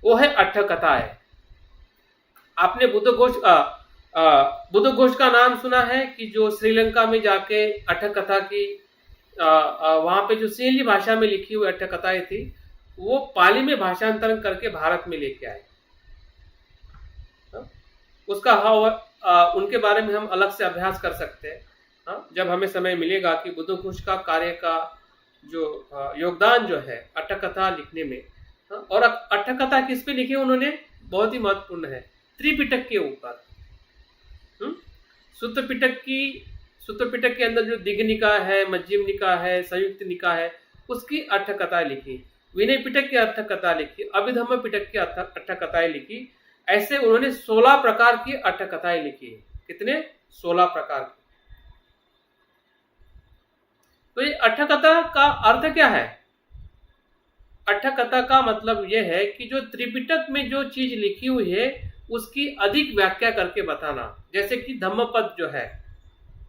वो है अट्ठ कथा है। आपने बुद्ध घोष का नाम सुना है कि जो श्रीलंका में जाके अट्ठ कथा की वहां पे जो सिंहली भाषा में लिखी हुई अट्ठ कथाएं थी, वो पाली में भाषांतरण करके भारत में लेके आए। उसका उनके बारे में हम अलग से अभ्यास कर सकते हैं जब हमें समय मिलेगा, कि बुद्ध घोष का कार्य का जो योगदान जो है अट्ठ कथा लिखने में। और अट्ठ कथा किस पे लिखी उन्होंने, बहुत ही महत्वपूर्ण है, त्रिपिटक के ऊपर। सुत्त पिटक के अंदर जो दिग्ग निकाय है, मध्यम निकाय है, संयुक्त निकाय है, उसकी अट्ठ कथाएं लिखी। विनय पिटक की अट्ठ कथा लिखी, अभिधम्म पिटक की अट्ठ कथाएं लिखी। ऐसे उन्होंने 16 प्रकार की अट्ठ कथाएं लिखी। कितने? 16 प्रकार की। तो ये अट्ठ कथा का अर्थ क्या है? अट्ठ कथा का मतलब यह है कि जो त्रिपिटक में जो चीज लिखी हुई है उसकी अधिक व्याख्या करके बताना। जैसे कि धम्मपद जो है,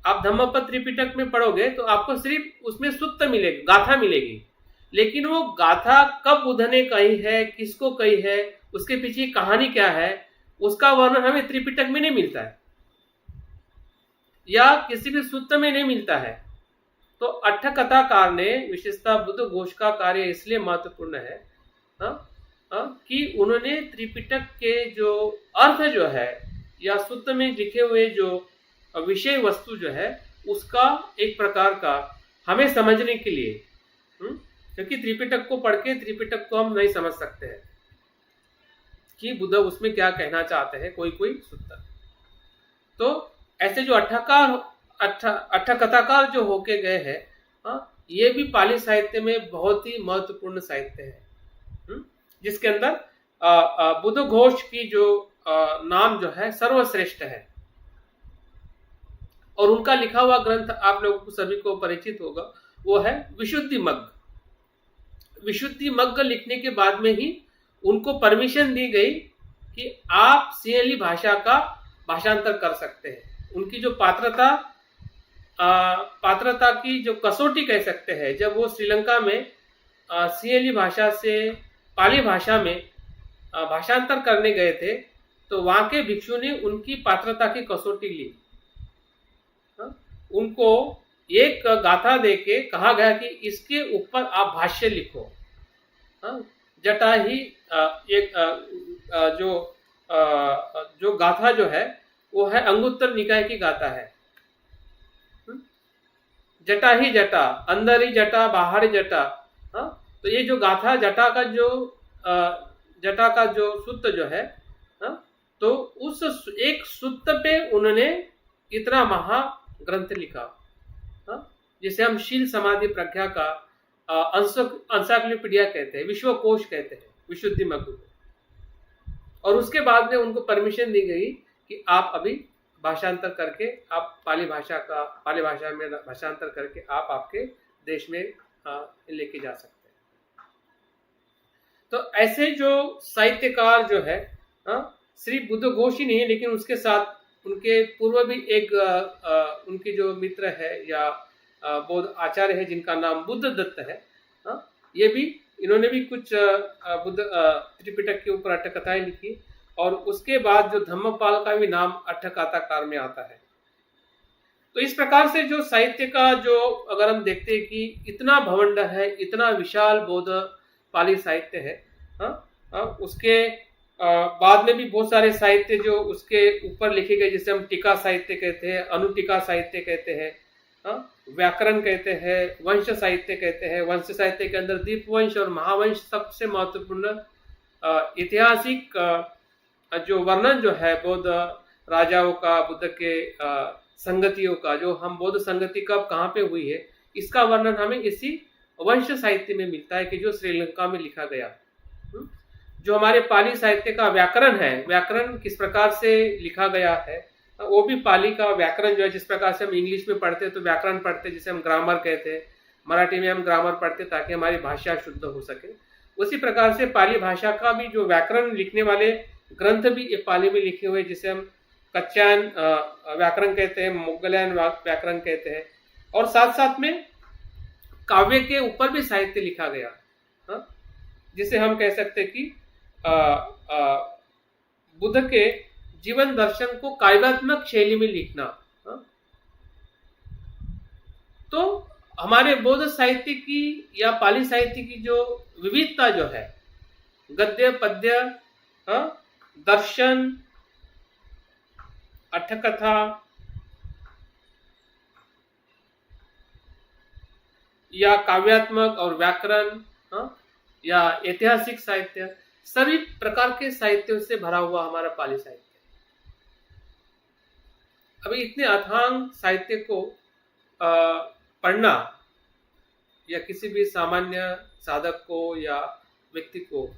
आप धम्मपद त्रिपिटक में पढ़ोगे तो आपको सिर्फ उसमें सुत्त मिलेगी, गाथा मिलेगी, लेकिन वो गाथा कब बुद्ध ने कही है, किसको कही है, उसके पीछे कहानी क्या है, उसका वर्णन हमें त्रिपिटक में नहीं मिलता है या किसी भी सुत्त में नहीं मिलता है। तो अट्ठ कथाकार ने विशेषता बुद्ध घोष का कार्य इसलिए महत्वपूर्ण है कि उन्होंने त्रिपिटक के जो अर्थ जो है या सुत्त में लिखे हुए जो विषय वस्तु जो है उसका एक प्रकार का हमें समझने के लिए, क्योंकि त्रिपिटक को पढ़ के त्रिपिटक को हम नहीं समझ सकते हैं कि बुद्ध उसमें क्या कहना चाहते हैं, कोई सुत्त। तो ऐसे जो अट्ठ कथाकार जो होके गए हैं, ये भी पाली साहित्य में बहुत ही महत्वपूर्ण साहित्य है, जिसके अंदर बुद्ध घोष की जो नाम जो है सर्वश्रेष्ठ है। और उनका लिखा हुआ ग्रंथ आप लोगों को सभी को परिचित होगा, वो है विशुद्धि मग्ग। विशुद्धि मग्ग लिखने के बाद में ही उनको परमिशन दी गई कि आप सिंहली भाषा का भाषांतर कर सकते हैं। उनकी जो पात्रता की जो कसौटी कह सकते हैं, जब वो श्रीलंका में सिंहली भाषा से पाली भाषा में भाषांतर करने गए थे, तो वहां के भिक्षु ने उनकी पात्रता की कसौटी ली। उनको एक गाथा देके कहा गया कि इसके ऊपर आप भाष्य लिखो। जटा ही एक जो गाथा जो है वो है अंगुत्तर निकाय की गाथा है। जटा ही जटा, अंदर ही जटा बाहर ही जटा। तो ये जो गाथा जटा का जो सूत्र जो है, तो उस एक सूत्र पे उन्होंने इतना महाग्रंथ लिखा, जिसे हम शील समाधि प्रज्ञा का एनसाइक्लोपीडिया कहते हैं, विश्वकोश कहते हैं, विशुद्धि मग्गु। और उसके बाद में उनको परमिशन दी गई कि आप अभी भाषांतर करके आप पाली भाषा में भाषांतर करके आप आपके देश में लेके जा सकते हैं। तो ऐसे जो साहित्यकार जो है, श्री बुद्धघोष ही नहीं है, लेकिन उसके साथ उनके पूर्व भी एक उनके जो मित्र है या बौद्ध आचार्य है जिनका नाम बुद्ध दत्त है, ये भी इन्होंने भी कुछ बुद्ध त्रिपिटक के ऊपर अट्ठकथाएं लिखी। और उसके बाद जो धम्मपाल का भी नाम अट्ठकथाकार में आता है। तो इस प्रकार से जो साहित्य का जो अगर हम देखते हैं कि इतना भवंड है, इतना विशाल बौद्ध पाली साहित्य है, उसके बाद में भी बहुत सारे साहित्य जो उसके ऊपर लिखे गए, जिसे हम टीका साहित्य कहते हैं, अनुटीका साहित्य कहते हैं, व्याकरण कहते हैं, वंश साहित्य कहते हैं। वंश साहित्य के अंदर दीपवंश और महावंश सबसे महत्वपूर्ण ऐतिहासिक जो वर्णन जो है बौद्ध राजाओं का, बुद्ध के संगतियों का, जो हम बौद्ध संगति कब कहाँ पे हुई है, इसका वर्णन हमें इसी वंश साहित्य में मिलता है कि जो श्रीलंका में लिखा गया। जो हमारे पाली साहित्य का व्याकरण है, व्याकरण किस प्रकार से लिखा गया है, वो भी पाली का व्याकरण जो है, जिस प्रकार से हम इंग्लिश में पढ़ते हैं तो व्याकरण पढ़ते जिसे हम ग्रामर कहते हैं, मराठी में हम ग्रामर पढ़ते ताकि हमारी भाषा शुद्ध हो सके, उसी प्रकार से पाली भाषा का भी जो व्याकरण लिखने वाले ग्रंथ भी ये पाली में लिखे हुए, जिसे हम कच्चायन व्याकरण कहते हैं, मोगलायन व्याकरण कहते हैं। और साथ साथ में काव्य के ऊपर भी साहित्य लिखा गया, जिसे हम कह सकते हैं कि बुद्ध के जीवन दर्शन को काव्यात्मक शैली में लिखना। तो हमारे बौद्ध साहित्य की या पाली साहित्य की जो विविधता जो है, गद्य पद्य, दर्शन, अट्ठकथा या काव्यात्मक और व्याकरण, या ऐतिहासिक साहित्य, सभी प्रकार के साहित्यों से भरा हुआ हमारा पाली साहित्य। अभी इतने अथांग साहित्य को पढ़ना या किसी भी सामान्य साधक को या व्यक्ति को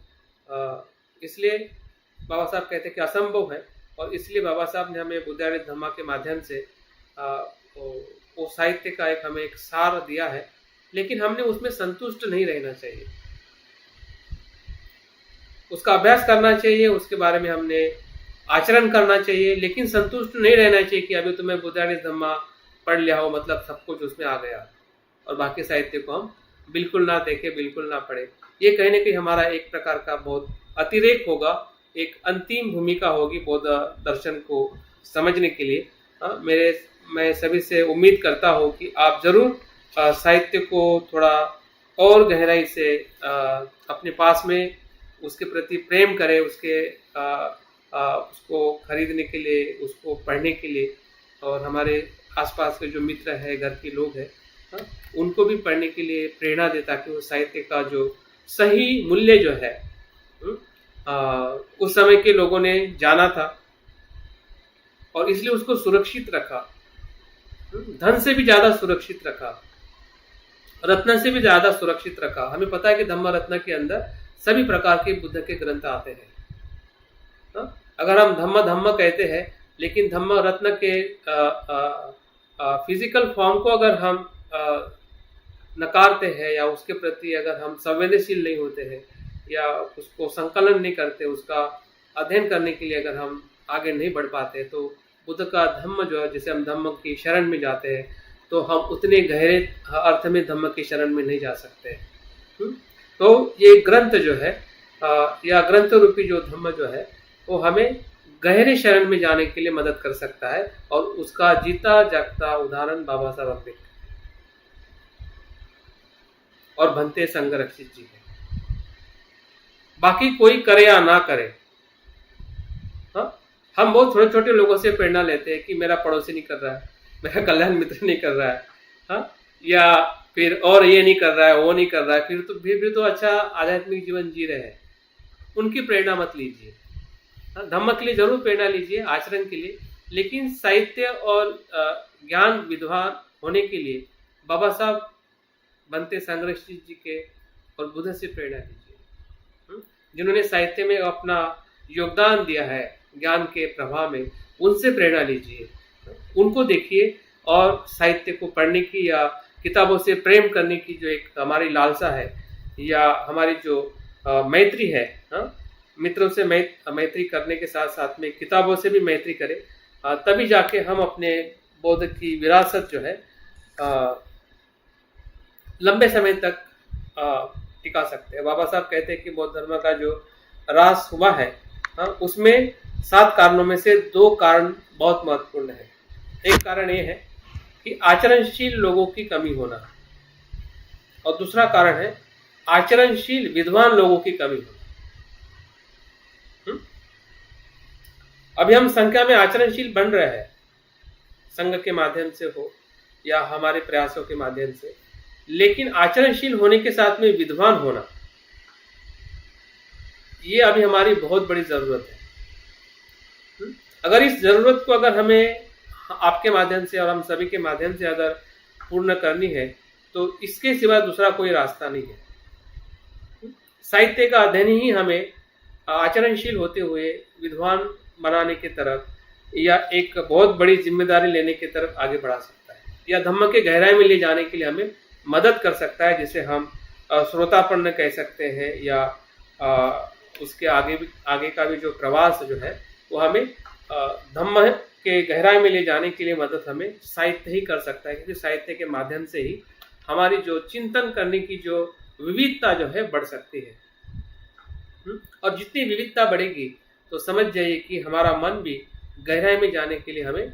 इसलिए बाबा साहब कहते हैं कि असंभव है, और इसलिए बाबा साहब ने हमें बुद्धारित धम्मा के माध्यम से वो साहित्य का हमें एक सार दिया है। लेकिन हमने उसमें संतुष्ट नहीं रहना चाहिए, उसका अभ्यास करना चाहिए, उसके बारे में हमने आचरण करना चाहिए, लेकिन संतुष्ट नहीं रहना चाहिए कि अभी तो मैं बुद्धारित धम्मा पढ़ लिया हो, मतलब सब कुछ उसमें आ गया और बाकी साहित्य को हम बिल्कुल ना देखें, बिल्कुल ना पढ़े। ये कहीं ना कहीं हमारा एक प्रकार का बहुत अतिरेक होगा, एक अंतिम भूमिका होगी बौद्ध दर्शन को समझने के लिए। मैं सभी से उम्मीद करता हूँ कि आप जरूर साहित्य को थोड़ा और गहराई से अपने पास में उसके प्रति प्रेम करें, उसको खरीदने के लिए, उसको पढ़ने के लिए, और हमारे आसपास के जो मित्र है, घर के लोग हैं, उनको भी पढ़ने के लिए प्रेरणा दे, ताकि वो साहित्य का जो सही मूल्य जो है उस समय के लोगों ने जाना था और इसलिए उसको सुरक्षित रखा, धन से भी ज्यादा सुरक्षित रखा, रत्न से भी ज्यादा सुरक्षित रखा। हमें पता है कि धम्म रत्न के अंदर सभी प्रकार के बुद्ध के ग्रंथ आते हैं। अगर हम धम्म कहते हैं, लेकिन धम्म रत्न के फिजिकल फॉर्म को अगर हम नकारते हैं या उसके प्रति अगर हम संवेदनशील नहीं होते हैं या उसको संकलन नहीं करते, उसका अध्ययन करने के लिए अगर हम आगे नहीं बढ़ पाते, तो बुद्ध का धम्म जो है, जैसे हम धम्म की शरण में जाते हैं, तो हम उतने गहरे अर्थ में धम्म की शरण में नहीं जा सकते। तो ये ग्रंथ जो है या ग्रंथ रूपी जो धम्म जो है वो हमें गहरे शरण में जाने के लिए मदद कर सकता है, और उसका जीता जागता उदाहरण बाबा साहब अम्बेडकर और भंते संघरक्षित जी है। बाकी कोई करे या ना करे, हाँ, हम बहुत छोटे छोटे लोगों से प्रेरणा लेते हैं कि मेरा पड़ोसी नहीं कर रहा है, मेरा कल्याण मित्र नहीं कर रहा है, हाँ, या फिर और ये नहीं कर रहा है, वो नहीं कर रहा है, फिर तो अच्छा आध्यात्मिक जीवन जी रहे हैं, उनकी प्रेरणा मत लीजिए। धम्म के लिए जरूर प्रेरणा लीजिए, आचरण के लिए, लेकिन साहित्य और ज्ञान विद्वान होने के लिए बाबा साहब बनते संघरक्षित जी के और बुद्ध से प्रेरणा लीजिए, जिन्होंने साहित्य में अपना योगदान दिया है ज्ञान के प्रभाव में, उनसे प्रेरणा लीजिए, उनको देखिए, और साहित्य को पढ़ने की या किताबों से प्रेम करने की जो एक हमारी लालसा है, या हमारी जो मैत्री है, मित्रों से मैत्री करने के साथ साथ में किताबों से भी मैत्री करें, तभी जाके हम अपने बौद्ध की विरासत जो है लंबे समय तक टिका सकते हैं। बाबा साहब कहते हैं कि बौद्ध धर्म का जो ह्रास हुआ है, उसमें 7 कारणों में से 2 कारण बहुत महत्वपूर्ण है। एक कारण ये है कि आचरणशील लोगों की कमी होना, और दूसरा कारण है आचरणशील विद्वान लोगों की कमी होना। अभी हम संख्या में आचरणशील बन रहे हैं, संघ के माध्यम से हो या हमारे प्रयासों के माध्यम से, लेकिन आचरणशील होने के साथ में विद्वान होना, ये अभी हमारी बहुत बड़ी जरूरत है। अगर इस जरूरत को अगर हमें आपके माध्यम से और हम सभी के माध्यम से अगर पूर्ण करनी है, तो इसके सिवा दूसरा कोई रास्ता नहीं है। साहित्य का अध्ययन ही हमें आचरणशील होते हुए विद्वान बनाने की तरफ, या एक बहुत बड़ी जिम्मेदारी लेने की तरफ आगे बढ़ा सकता है, या धम्म के गहराई में ले जाने के लिए हमें मदद कर सकता है, जिसे हम श्रोतापन्न कह सकते हैं, या उसके आगे का भी जो प्रवास जो है वो हमें धम्म के गहराई में ले जाने के लिए मदद हमें साहित्य ही कर सकता है, क्योंकि साहित्य के माध्यम से ही हमारी जो चिंतन करने की जो विविधता जो है बढ़ सकती है। और जितनी विविधता बढ़ेगी तो समझ जाइए कि हमारा मन भी गहराई में जाने के लिए हमें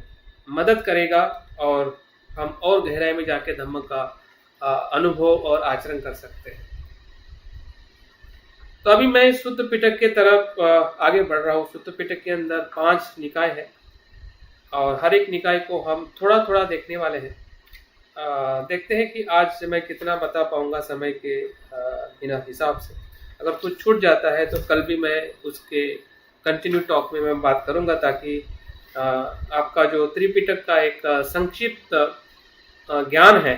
मदद करेगा, और हम और गहराई में जाके धम्म का अनुभव और आचरण कर सकते हैं। तो अभी मैं शुद्ध पिटक के तरफ आगे बढ़ रहा हूँ। शुद्ध पिटक के अंदर 5 निकाय है, और हर एक निकाय को हम थोड़ा थोड़ा देखने वाले हैं। देखते हैं कि आज मैं कितना बता पाऊंगा समय के बिना हिसाब से। अगर कुछ छूट जाता है तो कल भी मैं उसके कंटिन्यू टॉक में मैं बात करूंगा, ताकि आपका जो त्रिपिटक का एक संक्षिप्त ज्ञान है,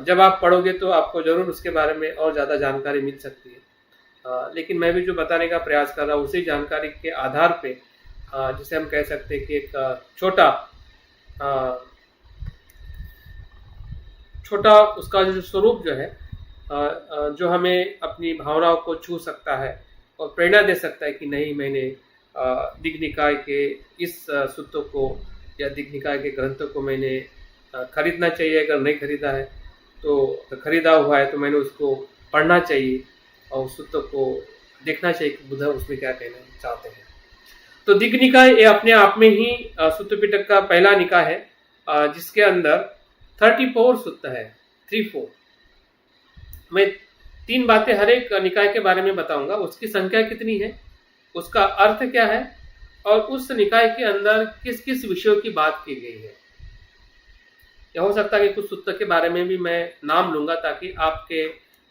जब आप पढ़ोगे तो आपको जरूर उसके बारे में और ज़्यादा जानकारी मिल सकती है। लेकिन मैं भी जो बताने का प्रयास कर रहा हूँ उसी जानकारी के आधार पे, जिसे हम कह सकते हैं कि एक छोटा उसका जो स्वरूप जो है, जो हमें अपनी भावनाओं को छू सकता है और प्रेरणा दे सकता है कि नहीं, मैंने दिग्ग निकाय के इस सूत्र को या दिग्ग निकाय के ग्रंथों को मैंने खरीदना चाहिए। अगर नहीं खरीदा है तो खरीदा हुआ है तो मैंने उसको पढ़ना चाहिए और उस सूत्र को देखना चाहिए कि बुद्ध उसमें क्या कहना चाहते हैं। तो दिग्ग निकाय ये अपने आप में ही सूत्र पिटक का पहला निकाय है, जिसके अंदर 34 सूत्र है। 34 मैं 3 बातें हर एक निकाय के बारे में बताऊंगा, उसकी संख्या कितनी है, उसका अर्थ क्या है, और उस निकाय के अंदर किस किस विषयों की बात की गई है। यह हो सकता है कि कुछ सूत्र के बारे में भी मैं नाम लूंगा, ताकि आपके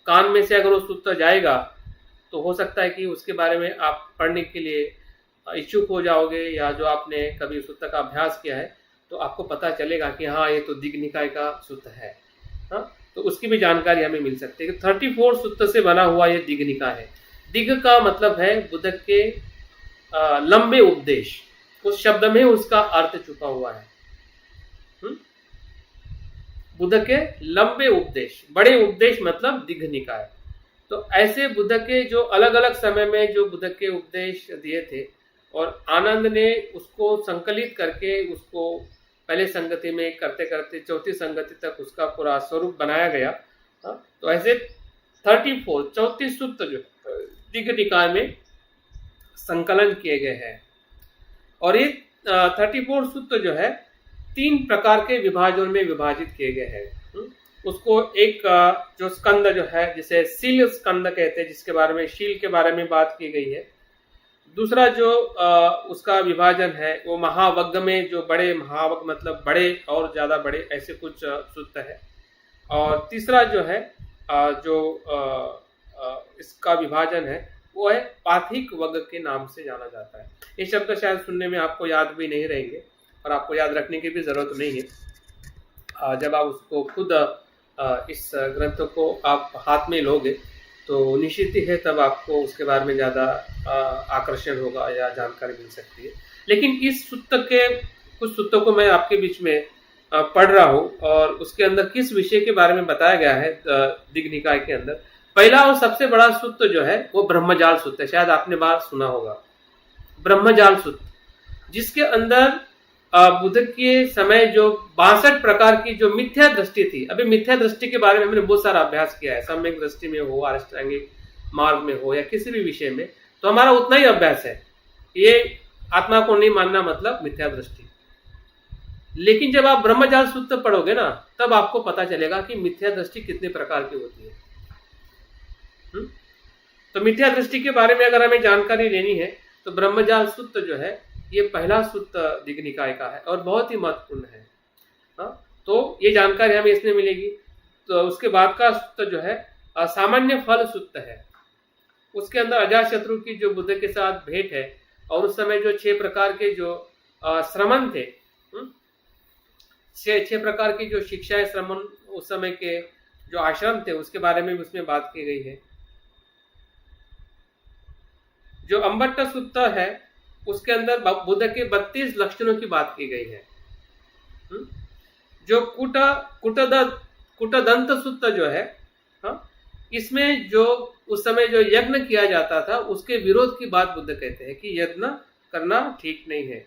कान में से अगर वो सूत्र जाएगा तो हो सकता है कि उसके बारे में आप पढ़ने के लिए इच्छुक हो जाओगे, या जो आपने कभी सूत्र का अभ्यास किया है तो आपको पता चलेगा कि हाँ, ये तो दिग्ग निकाय का सूत्र है। तो उसकी भी जानकारी हमें मिल सकती है कि 34 सूत्र से बना हुआ ये दिग्ग निकाय है। दिग्ग का मतलब है बुद्ध के लंबे उपदेश, उस शब्द में उसका अर्थ छुपा हुआ है। बुद्ध के लंबे उपदेश, बड़े उपदेश मतलब दिग्ग निकाय। तो ऐसे बुद्ध के जो अलग अलग समय में जो बुद्ध के उपदेश दिए थे, और आनंद ने उसको संकलित करके उसको पहले संगति में करते करते चौथी संगति तक उसका पूरा स्वरूप बनाया गया। तो ऐसे 34 सूत्र जो दीघ निकाय में संकलन किए गए हैं। और ये 34 सूत्र जो है 3 प्रकार के विभाजनों में विभाजित किए गए हैं। उसको एक जो स्कंद जो है जिसे शील स्कंद कहते हैं, जिसके बारे में शील के बारे में बात की गई है। दूसरा जो उसका विभाजन है वो महावग्ग में, जो बड़े महावग्ग मतलब बड़े और ज्यादा बड़े ऐसे कुछ सूत्र है। और तीसरा जो है इसका विभाजन है वो है पाथिक वग्ग के नाम से जाना जाता है। ये शब्द शायद सुनने में आपको याद भी नहीं रहेंगे और आपको याद रखने की भी जरूरत नहीं है। जब आप उसको खुद इस ग्रंथ को आप हाथ में लोगे तो निश्चित ही है तब आपको उसके बारे में ज़्यादा आकर्षण होगा या जानकारी मिल सकती है। लेकिन इस सूत्र के कुछ सूत्रों को मैं आपके बीच में पढ़ रहा हूँ और उसके अंदर किस विषय के बारे में बताया गया है दीघ निकाय के अंदर। पहला और सबसे बड़ा सूत्र जो है वो ब्रह्मजाल सूत्र है। शायद आपने बात सुना होगा ब्रह्मजाल सूत्र, जिसके अंदर बुद्ध के समय जो 62 प्रकार की जो मिथ्या दृष्टि थी। अभी मिथ्या दृष्टि के बारे में हमने बहुत सारा अभ्यास किया है, सम्यक दृष्टि में हो, अष्टांगिक मार्ग में हो या किसी भी विषय में, तो हमारा उतना ही अभ्यास है। ये आत्मा को नहीं मानना मतलब मिथ्या दृष्टि। लेकिन जब आप ब्रह्मजाल सूत्र पढ़ोगे ना तब आपको पता चलेगा कि मिथ्या दृष्टि कितने प्रकार की होती है। तो मिथ्या दृष्टि के बारे में अगर हमें जानकारी लेनी है तो ब्रह्मजाल सूत्र जो है ये पहला सूत्र दीघ निकाय का है और बहुत ही महत्वपूर्ण है। तो ये जानकारी हमें इसमें मिलेगी। तो उसके बाद का सूत्र जो है सामान्य फल सूत्र है। उसके अंदर अजातशत्रु की जो बुद्ध के साथ भेंट है और उस समय जो 6 प्रकार के जो श्रमण थे, 6 प्रकार की जो शिक्षाएं श्रमण उस समय के जो आश्रम थे उसके बारे में भी उसमें बात की गई है। जो अम्बट्ट सूत्र है उसके अंदर बुद्ध के 32 लक्षणों की बात की गई है। जो कुटदंत सूत्र जो है, इसमें जो उस समय जो यज्ञ किया जाता था उसके विरोध की बात बुद्ध कहते हैं कि यज्ञ करना ठीक नहीं है।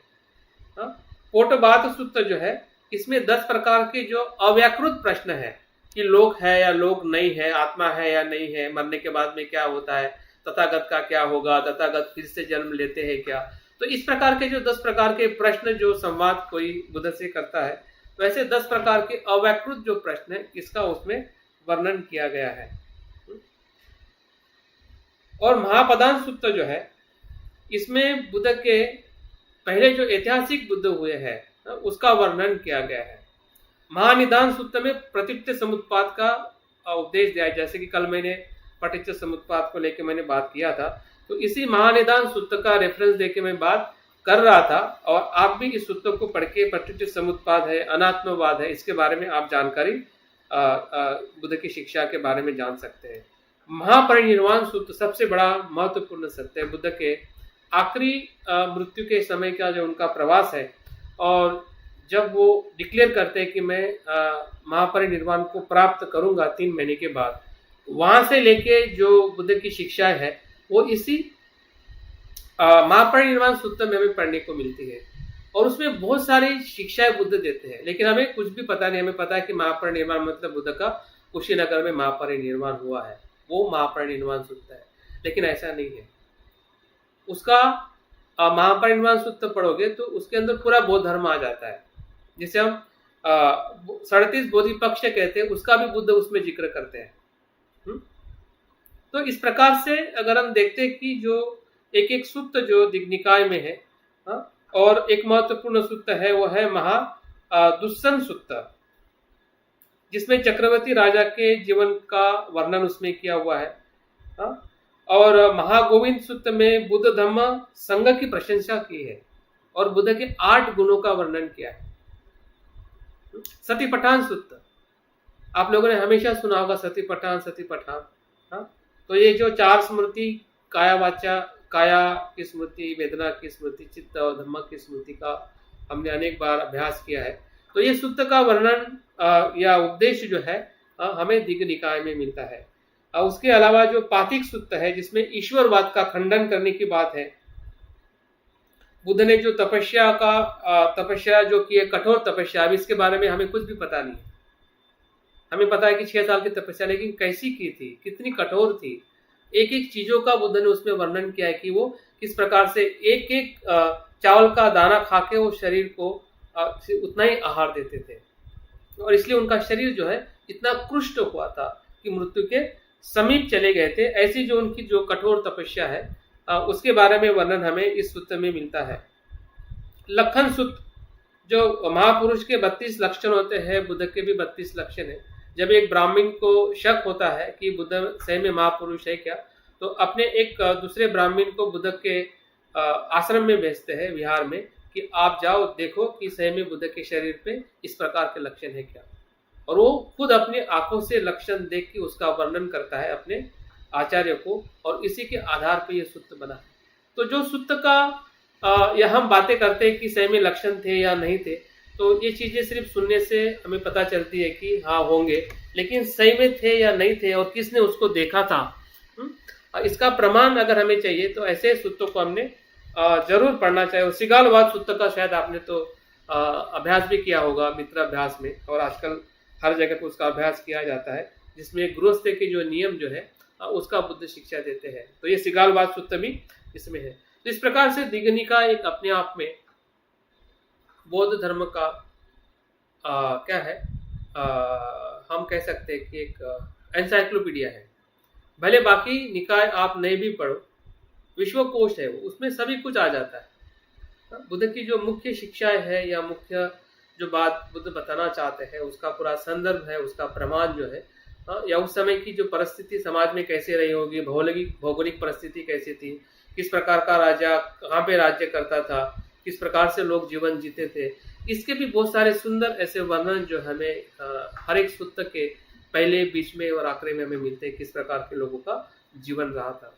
पोटबात सूत्र जो है इसमें 10 प्रकार के जो अव्याकृत प्रश्न है कि लोक है या लोक नहीं है, आत्मा है या नहीं है, मरने के बाद में क्या होता है, तथागत का क्या होगा, तथागत फिर से जन्म लेते हैं क्या। तो इस प्रकार के जो 10 प्रकार के प्रश्न जो संवाद कोई बुद्ध से करता है, वैसे 10 प्रकार के अव्याकृत जो प्रश्न है इसका उसमें वर्णन किया गया है। और महापदान सूत्र जो है इसमें बुद्ध के पहले जो ऐतिहासिक बुद्ध हुए हैं उसका वर्णन किया गया है। महानिदान सूत्र में प्रतिष्ठित समुत्पाद का उपदेश दिया है। जैसे कि कल मैंने पटिच्च समुत्पाद को लेकर मैंने बात किया था, तो इसी महानिदान सूत्र का रेफरेंस देके मैं बात कर रहा था। और आप भी इस सूत्र को पढ़ के पटिच्च समुत्पाद है, अनात्मवाद है, इसके बारे में आप जानकारी बुद्ध की शिक्षा के बारे में जान सकते हैं। महापरिनिर्वाण सूत्र सबसे बड़ा महत्वपूर्ण सत्य है। बुद्ध के आखिरी मृत्यु के समय का जो उनका प्रवास है और जब वो डिक्लेयर करते हैं कि मैं महापरिनिर्वाण को प्राप्त करूंगा 3 महीने के बाद, वहां से लेके जो बुद्ध की शिक्षा है वो इसी महापरिनिर्वाण सूत्र में हमें पढ़ने को मिलती है। और उसमें बहुत सारी शिक्षाएं बुद्ध देते हैं, लेकिन हमें कुछ भी पता नहीं। हमें पता है कि महापरिनिर्वाण मतलब बुद्ध का कुशीनगर में महापरिनिर्वाण हुआ है, वो महापरिनिर्वाण सूत्र है, लेकिन ऐसा नहीं है। उसका महापरिनिर्वाण सूत्र पढ़ोगे तो उसके अंदर पूरा बौद्ध धर्म आ जाता है, जिसे हम 37 बोधि पक्ष कहते हैं, उसका भी बुद्ध उसमें जिक्र करते हैं। तो इस प्रकार से अगर हम देखते हैं कि जो एक एक सूत्र जो दीघ निकाय में है, और एक महत्वपूर्ण सूत्र है वो है दुस्सन सूत्र, जिसमें चक्रवर्ती राजा के जीवन का वर्णन उसमें किया हुआ है। और महागोविंद सूत्र में बुद्ध धम्म संघ की प्रशंसा की है और बुद्ध के 8 गुणों का वर्णन किया है। सतीपठान सूत्र आप लोगों ने हमेशा सुना होगा, सतीपठान। तो ये जो 4 स्मृति, काया वाचा, काया की स्मृति, वेदना की स्मृति, चित्त और धम्म की स्मृति का हमने अनेक बार अभ्यास किया है। तो ये सूत्र का वर्णन या उपदेश जो है हमें दीघ निकाय में मिलता है। उसके अलावा जो पातिक सूत्र है जिसमें ईश्वरवाद का खंडन करने की बात है, बुद्ध ने जो तपस्या जो की है, कठोर तपस्या, अब इसके बारे में हमें कुछ भी पता नहीं। हमें पता है कि 6 साल की तपस्या, लेकिन कैसी की थी, कितनी कठोर थी, एक एक चीजों का बुद्ध ने उसमें वर्णन किया है कि वो किस प्रकार से एक एक चावल का दाना खा के वो शरीर को उतना ही आहार देते थे, और इसलिए उनका शरीर जो है इतना कृष्ट हुआ था कि मृत्यु के समीप चले गए थे। ऐसी जो उनकी जो कठोर तपस्या है उसके बारे में वर्णन हमें इस सूत्र में मिलता है। लखन सुत, जो महापुरुष के 32 लक्षण होते हैं, बुद्ध के भी 32 लक्षण है। जब एक ब्राह्मण को शक होता है कि बुद्ध सही में महापुरुष है क्या, तो अपने एक दूसरे ब्राह्मण को बुद्ध के आश्रम में भेजते हैं, विहार में, कि आप जाओ देखो कि सही में बुद्ध के शरीर पे इस प्रकार के लक्षण है क्या। और वो खुद अपनी आंखों से लक्षण देख के उसका वर्णन करता है अपने आचार्य को, और इसी के आधार पर यह सूत्र बना है। तो जो सूत्र का या हम बातें करते हैं कि सही में लक्षण थे या नहीं थे, तो ये चीजें सिर्फ सुनने से हमें पता चलती है कि हाँ होंगे, लेकिन सही में थे या नहीं थे और किसने उसको देखा था, इसका प्रमाण अगर हमें चाहिए तो ऐसे सूत्रों को हमने जरूर पढ़ना चाहिए। और सिगालवाद सूत्र का शायद आपने तो अभ्यास भी किया होगा मित्र अभ्यास में, और आजकल हर जगह पर उसका अभ्यास किया जाता है, जिसमें गृहस्थ के जो नियम जो है उसका बुद्ध शिक्षा देते हैं। तो ये सिगालवाद सूत्र भी इसमें है। तो इस प्रकार से दिगनिकाय एक अपने आप में बौद्ध धर्म का क्या है, हम कह सकते हैं कि एक एनसाइक्लोपीडिया है। भले बाकी निकाय आप नहीं भी पढ़ो, विश्वकोश है वो, उसमें सभी कुछ आ जाता है। बुद्ध की जो मुख्य शिक्षाएं है या मुख्य जो बात बुद्ध बताना चाहते हैं उसका पूरा संदर्भ है, उसका प्रमाण जो है, या उस समय की जो परिस्थिति समाज में कैसे रही होगी, भौगोलिक परिस्थिति कैसी थी, किस प्रकार का राजा कहाँ पे राज्य करता था, किस प्रकार से लोग जीवन जीते थे, इसके भी बहुत सारे सुंदर ऐसे वर्णन जो हमें हर एक सूत्र के पहले, बीच में और आखिरी में हमें मिलते हैं, किस प्रकार के लोगों का जीवन रहा था।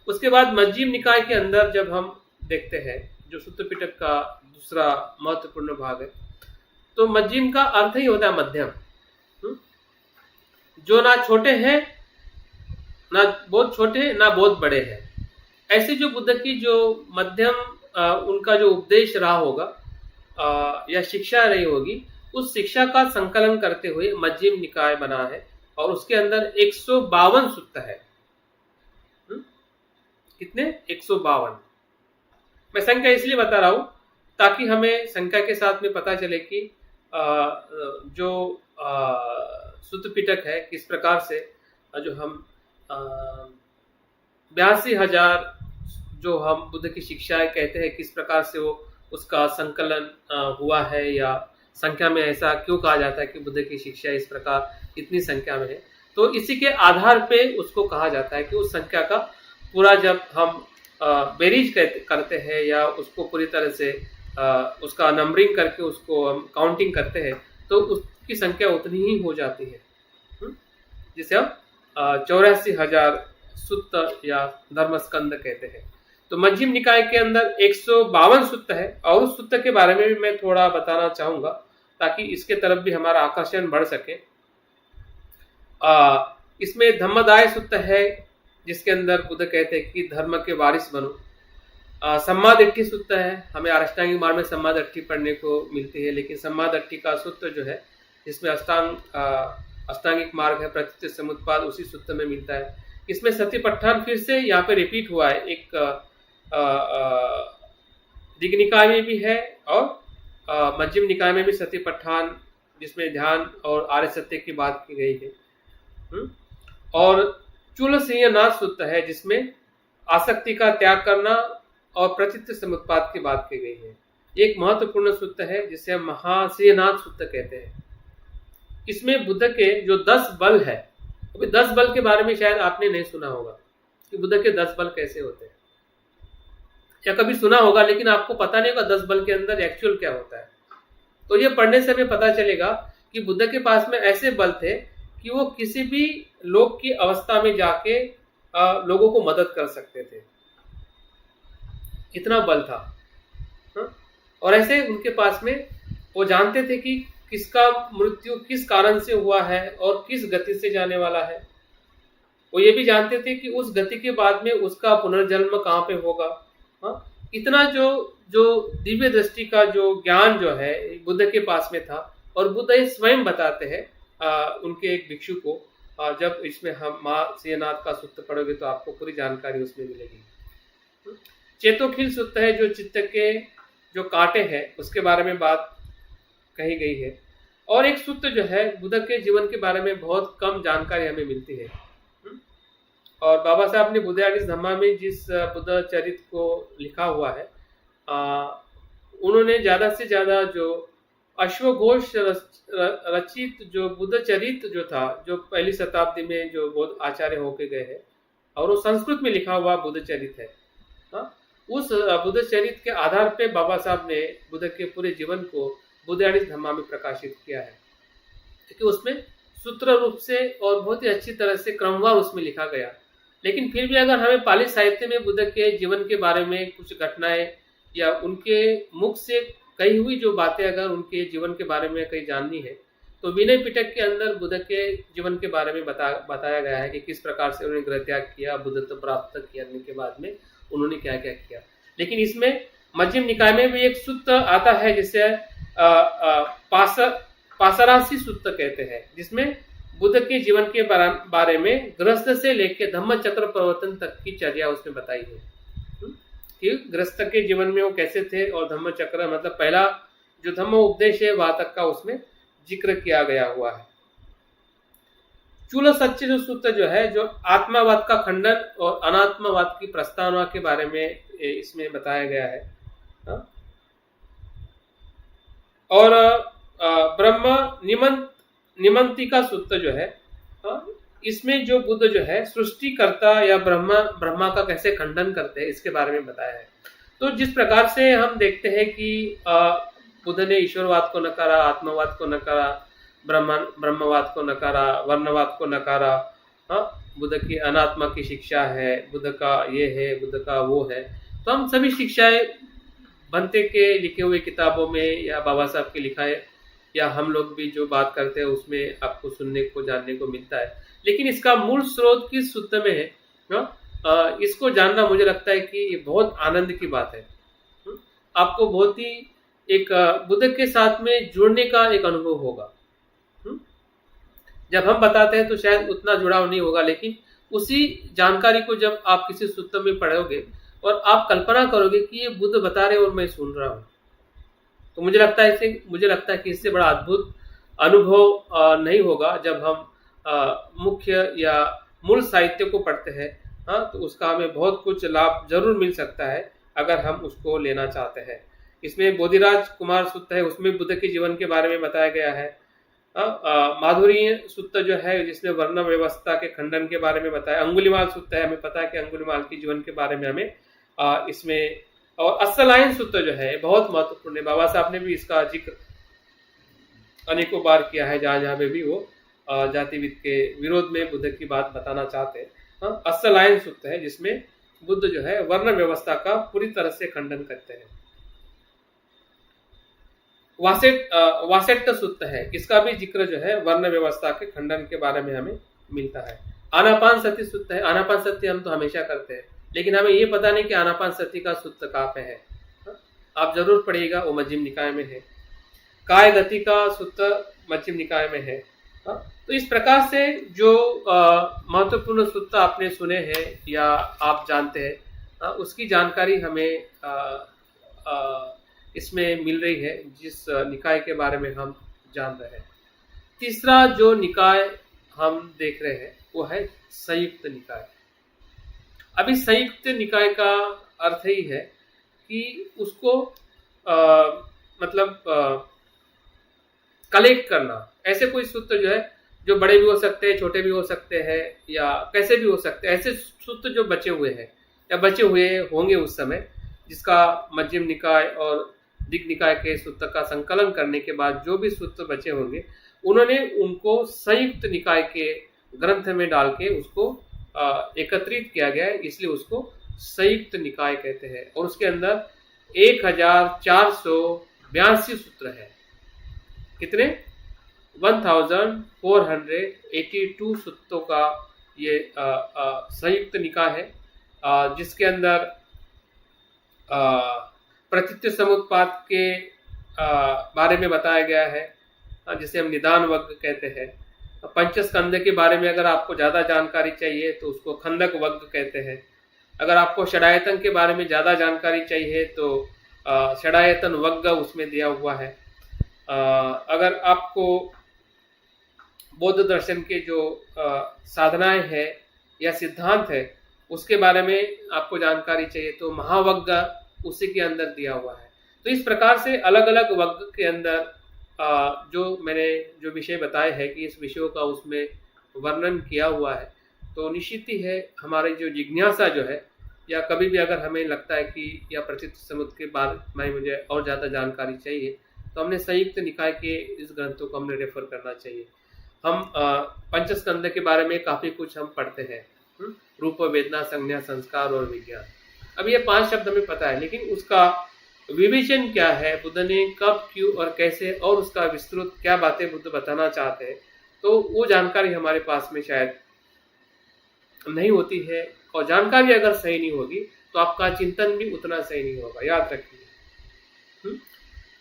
उसके बाद मध्यम निकाय के अंदर जब हम देखते हैं, जो सूत्र पिटक का दूसरा महत्वपूर्ण भाग है, तो मध्यम का अर्थ ही होता है मध्यम, जो ना छोटे हैं, ना बहुत छोटे, ना बहुत बड़े हैं। ऐसे जो बुद्ध की जो मध्यम उनका जो उपदेश रहा होगा या शिक्षा रही होगी, उस शिक्षा का संकलन करते हुए मध्यम निकाय बना है, और उसके अंदर 152 सूत्र है। कितने? 152। मैं संख्या इसलिए बता रहा हूं ताकि हमें संख्या के साथ में पता चले कि जो सूत्र पिटक है किस प्रकार से जो हम 82,000 जो हम बुद्ध की शिक्षाएं कहते हैं, किस प्रकार से वो उसका संकलन हुआ है, या संख्या में ऐसा क्यों कहा जाता है कि बुद्ध की शिक्षा इस प्रकार इतनी संख्या में है। तो इसी के आधार पे उसको कहा जाता है कि उस संख्या का पूरा जब हम बेरीज करते हैं या उसको पूरी तरह से उसका नंबरिंग करके उसको हम काउंटिंग करते हैं, तो उसकी संख्या उतनी ही हो जाती है, जिसे हम 84,000 सूत्र या धर्मस्कंद कहते हैं। तो मध्यम निकाय के अंदर 152 सूत्र है, और उस सूत्र के बारे में भी मैं थोड़ा बताना चाहूंगा ताकि इसके तरफ भी हमारा आकर्षण बढ़ सके। इसमें धम्मदाय सूत्र है, जिसके अंदर बुद्ध कहते हैं कि धर्म के वारिस बनो। सम्मादिट्ठी सूत्र है, हमें अष्टांगिक मार्ग में सम्मादिट्ठी पढ़ने को मिलती है, लेकिन सम्मादिट्ठी का सूत्र जो है जिसमें अष्टांगिक मार्ग है, प्रतीति समुत्पाद, उसी सूत्र में मिलता है। इसमें सतिपट्ठान फिर से यहाँ पे रिपीट हुआ है, एक दिग्निकाय में भी है और मध्यम निकाय में भी सतिपट्ठान, जिसमें ध्यान और आर्य सत्य की बात की गई है। और चूल सिंहनाथ सूत्र है, जिसमें आसक्ति का त्याग करना और प्रतीत समुत्पाद की बात की गई है। एक महत्वपूर्ण सूत्र है जिसे हम महासिंहनाथ सूत्र कहते हैं। इसमें बुद्ध के जो 10 बल है, अभी 10 बल के बारे में शायद आपने नहीं सुना होगा कि बुद्ध के 10 बल कैसे होते हैं, या कभी सुना होगा लेकिन आपको पता नहीं होगा 10 बल के अंदर एक्चुअल क्या होता है। तो ये पढ़ने से हमें पता चलेगा कि बुद्ध के पास में ऐसे बल थे कि वो किसी भी लोग की अवस्था में जाके लोगों को मदद कर सकते थे, इतना बल था। और ऐसे उनके पास में वो जानते थे कि किसका मृत्यु किस कारण से हुआ है और किस गति से जाने वाला है। वो ये भी जानते थे कि उस गति के बाद में उसका पुनर्जन्म कहाँ पे होगा। इतना जो दिव्य दृष्टि का जो ज्ञान जो है बुद्ध के पास में था, और बुद्ध ये स्वयं बताते हैं उनके एक भिक्षु को जब इसमें हम माँ सिंहनाथ का सूत्र पढ़ोगे तो आपको पूरी जानकारी उसमें मिलेगी। चेतोखिल सूत्र है जो चित्त के जो कांटे हैं उसके बारे में बात कही गई है। और एक सूत्र जो है बुद्ध के जीवन के बारे में बहुत कम जानकारी हमें मिलती है। और बाबा साहब ने बुद्धालिस धम्मा में जिस बुद्ध चरित्र को लिखा हुआ है, उन्होंने ज्यादा से ज्यादा जो अश्वघोष रचित जो बुद्ध चरित्र जो था, जो पहली शताब्दी में जो बौद्ध आचार्य होके गए हैं, और वो संस्कृत में लिखा हुआ बुद्ध चरित्र है। उस बुद्ध चरित्र के आधार पे बाबा साहब ने बुद्ध के पूरे जीवन को बुद्धालिस धम्मा में प्रकाशित किया है, क्योंकि उसमें सूत्र रूप से और बहुत ही अच्छी तरह से क्रमवार उसमें लिखा गया। लेकिन फिर भी अगर हमें पाली साहित्य में बुद्ध के जीवन के बारे में कुछ घटनाएं या उनके मुख से कही हुई जो बातें अगर उनके जीवन के बारे में कहीं जाननी है, तो विनय पिटक के अंदर बुद्ध के जीवन के बारे में बताया गया है कि किस प्रकार से उन्होंने गृह त्याग किया, बुद्धत्व प्राप्त करने के बाद में उन्होंने क्या क्या किया। लेकिन इसमें मध्यम निकाय में भी एक सूत्र आता है जिसे पासरासी सूत्र कहते हैं, जिसमें बुद्ध के जीवन के बारे में गृहस्थ से लेकर धम्म चक्र प्रवर्तन तक की चर्या उसमें बताई है कि गृहस्थ के जीवन में वो कैसे थे, और धम्म चक्र मतलब पहला जो धम्म उपदेश है वहां तक का उसमें जिक्र किया गया हुआ है। चूल सच्चे जो सूत्र जो है, जो आत्मावाद का खंडन और अनात्मवाद की प्रस्तावना के बारे में इसमें बताया गया है। और ब्रह्म निमंतिका सूत्र जो है, इसमें जो बुद्ध जो है सृष्टिकर्ता या ब्रह्मा का कैसे खंडन करते हैं इसके बारे में बताया है। तो जिस प्रकार से हम देखते हैं कि बुद्ध ने ईश्वरवाद को नकारा, आत्मवाद को नकारा, ब्रह्मवाद को नकारा, वर्णवाद को नकारा, बुद्ध की अनात्मा की शिक्षा है, बुद्ध का ये है, बुद्ध का वो है। तो हम सभी शिक्षाएं बनते के लिखे हुए किताबों में या बाबा साहब के लिखा है या हम लोग भी जो बात करते हैं उसमें आपको सुनने को जानने को मिलता है। लेकिन इसका मूल स्रोत किस सूत्र में है, इसको जानना मुझे लगता है कि ये बहुत आनंद की बात है। आपको बहुत ही एक बुद्ध के साथ में जुड़ने का एक अनुभव होगा। जब हम बताते हैं तो शायद उतना जुड़ाव नहीं होगा, लेकिन उसी जानकारी को जब आप किसी सूत्र में पढ़ोगे और आप कल्पना करोगे कि ये बुद्ध बता रहे और मैं सुन रहा हूँ, तो मुझे लगता है कि इससे बड़ा अद्भुत अनुभव नहीं होगा जब हम मुख्य या मूल साहित्य को पढ़ते हैं। तो उसका हमें बहुत कुछ लाभ जरूर मिल सकता है अगर हम उसको लेना चाहते हैं। इसमें बोधिराज कुमार सूत्र है, उसमें बुद्ध के जीवन के बारे में बताया गया है। माधुरी सूत्र जो है जिसमें वर्ण व्यवस्था के खंडन के बारे में बताया। अंगुलीमाल सूत्र है, हमें पता है कि अंगुलीमाल के जीवन के बारे में हमें इसमें, और अस्सलाइन सूत्र जो है बहुत महत्वपूर्ण है। बाबा साहब ने भी इसका जिक्र अनेकों बार किया है, जहां जहां पे भी वो जातिविद के विरोध में बुद्ध की बात बताना चाहते हैं। अस्सलाइन सूत्र है जिसमें बुद्ध जो है वर्ण व्यवस्था का पूरी तरह से खंडन करते हैं। वासेट्ट सूत्र है, इसका भी जिक्र जो है वर्ण व्यवस्था के खंडन के बारे में हमें मिलता है। आनापान सती सूत्र है, आनापान सती हम तो हमेशा करते हैं, लेकिन हमें ये पता नहीं कि आनापान सती का सूत्र कहाँ पे है। आप जरूर पढ़िएगा, वो मध्यम निकाय में है। काय गति का सूत्र मध्यम निकाय में है। तो इस प्रकार से जो महत्वपूर्ण सूत्र आपने सुने हैं या आप जानते हैं, उसकी जानकारी हमें इसमें मिल रही है जिस निकाय के बारे में हम जान रहे हैं। तीसरा जो निकाय हम देख रहे हैं वो है संयुक्त निकाय। अभी संयुक्त निकाय का अर्थ ही है कि उसको कलेक्ट करना। ऐसे कोई सूत्र जो है जो बड़े भी हो सकते हैं, छोटे भी हो सकते हैं, या कैसे भी हो सकते हैं, ऐसे सूत्र जो बचे हुए हैं या बचे हुए होंगे उस समय, जिसका मध्यम निकाय और दिग् निकाय के सूत्र का संकलन करने के बाद जो भी सूत्र बचे होंगे, उन्होंने उनको संयुक्त निकाय के ग्रंथ में डाल के उसको एकत्रित किया गया है, इसलिए उसको संयुक्त निकाय कहते हैं। और उसके अंदर 1482 सूत्र है। कितने? 1482 सूत्रों का ये संयुक्त निकाय है, जिसके अंदर प्रतीत्य समुत्पाद के बारे में बताया गया है, जिसे हम निदान वर्ग कहते हैं। पंचस्कंद के बारे में अगर आपको ज़्यादा जानकारी चाहिए तो उसको खंदक वग्ग कहते हैं। अगर आपको षडायतन के बारे में ज़्यादा जानकारी चाहिए तो षडायतन वग्ग उसमें दिया हुआ है। अगर आपको बौद्ध दर्शन के जो साधनाएं हैं या सिद्धांत है उसके बारे में आपको जानकारी चाहिए तो महावग्ग उसी के अंदर दिया हुआ है। तो इस प्रकार से अलग अलग वग्ग के अंदर जो मैंने जो विषय बताए हैं कि इस विषयों का उसमें वर्णन किया हुआ है, तो निश्चित ही है हमारी जो जिज्ञासा जो है, या कभी भी अगर हमें लगता है कि या प्रचित समुद्र के बारे में मुझे और ज़्यादा जानकारी चाहिए तो हमने संयुक्त निकाय के इस ग्रंथों को हमने रेफर करना चाहिए। हम पंचस्कंद के बारे में काफ़ी कुछ हम पढ़ते हैं, रूप वेदना संज्ञा संस्कार और विज्ञान। अब ये 5 शब्द हमें पता है, लेकिन उसका विवेचन क्या है, बुद्ध ने कब क्यों और कैसे, और उसका विस्तृत क्या बातें बुद्ध बताना चाहते हैं, तो वो जानकारी हमारे पास में शायद नहीं होती है। और जानकारी अगर सही नहीं होगी तो आपका चिंतन भी उतना सही नहीं होगा, याद रखिए।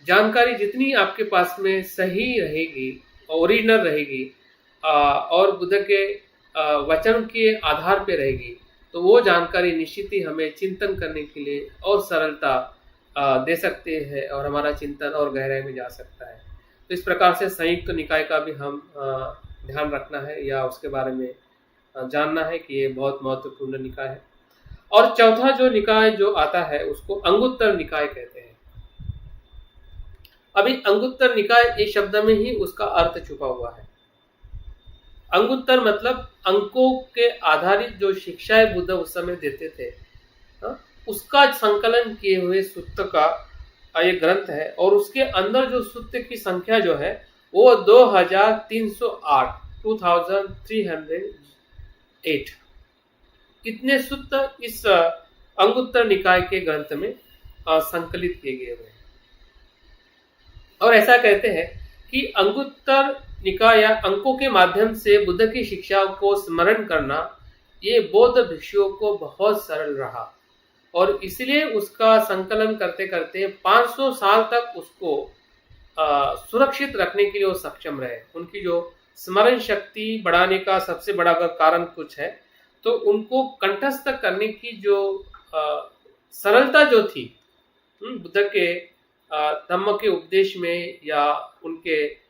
जानकारी जितनी आपके पास में सही रहेगी, ओरिजिनल रहेगी और बुद्ध के वचन के आधार पे रहेगी, तो वो जानकारी निश्चित ही हमें चिंतन करने के लिए और सरलता दे सकते हैं और हमारा चिंतन और गहराई में जा सकता है। तो इस प्रकार से संयुक्त निकाय का भी हम ध्यान रखना है या उसके बारे में जानना है कि ये बहुत महत्वपूर्ण निकाय है। और चौथा जो निकाय जो आता है उसको अंगुत्तर निकाय कहते हैं। अभी अंगुत्तर निकाय इस शब्द में ही उसका अर्थ छुपा हुआ है। अंगुत्तर मतलब अंकों के आधारित जो शिक्षाएं बुद्ध उस समय देते थे, उसका संकलन किए हुए सूत्र का ये ग्रंथ है। और उसके अंदर जो सूत्र की संख्या जो है वो 2308 2308 इतने सूत्र इस अंगुत्तर निकाय के ग्रंथ में संकलित किए गए हुए हैं। और ऐसा कहते हैं कि अंगुत्तर निकाय या अंकों के माध्यम से बुद्ध की शिक्षा को स्मरण करना ये बौद्ध भिक्षुओं को बहुत सरल रहा, और इसलिए उसका संकलन करते करते 500 साल तक उसको सुरक्षित रखने के लिए वो सक्षम रहे। उनकी जो स्मरण शक्ति बढ़ाने का सबसे बड़ा अगर कारण कुछ है तो उनको कंठस्थ करने की जो सरलता जो थी बुद्ध के धम्म के उपदेश में या उनके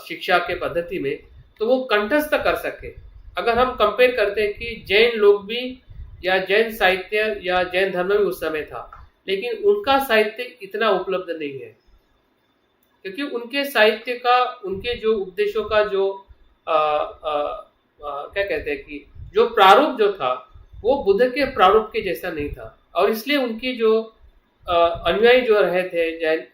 शिक्षा के पद्धति में, तो वो कंठस्थ कर सके। अगर हम कंपेयर करते हैं कि जैन लोग भी या जैन साहित्य या जैन धर्म भी उस समय था, लेकिन उनका साहित्य इतना उपलब्ध नहीं है, क्योंकि उनके साहित्य का, उनके जो उपदेशों का जो क्या कहते हैं कि जो प्रारूप जो था वो बुद्ध के प्रारूप के जैसा नहीं था। और इसलिए उनके जो अनुयायी जो रहे थे जैन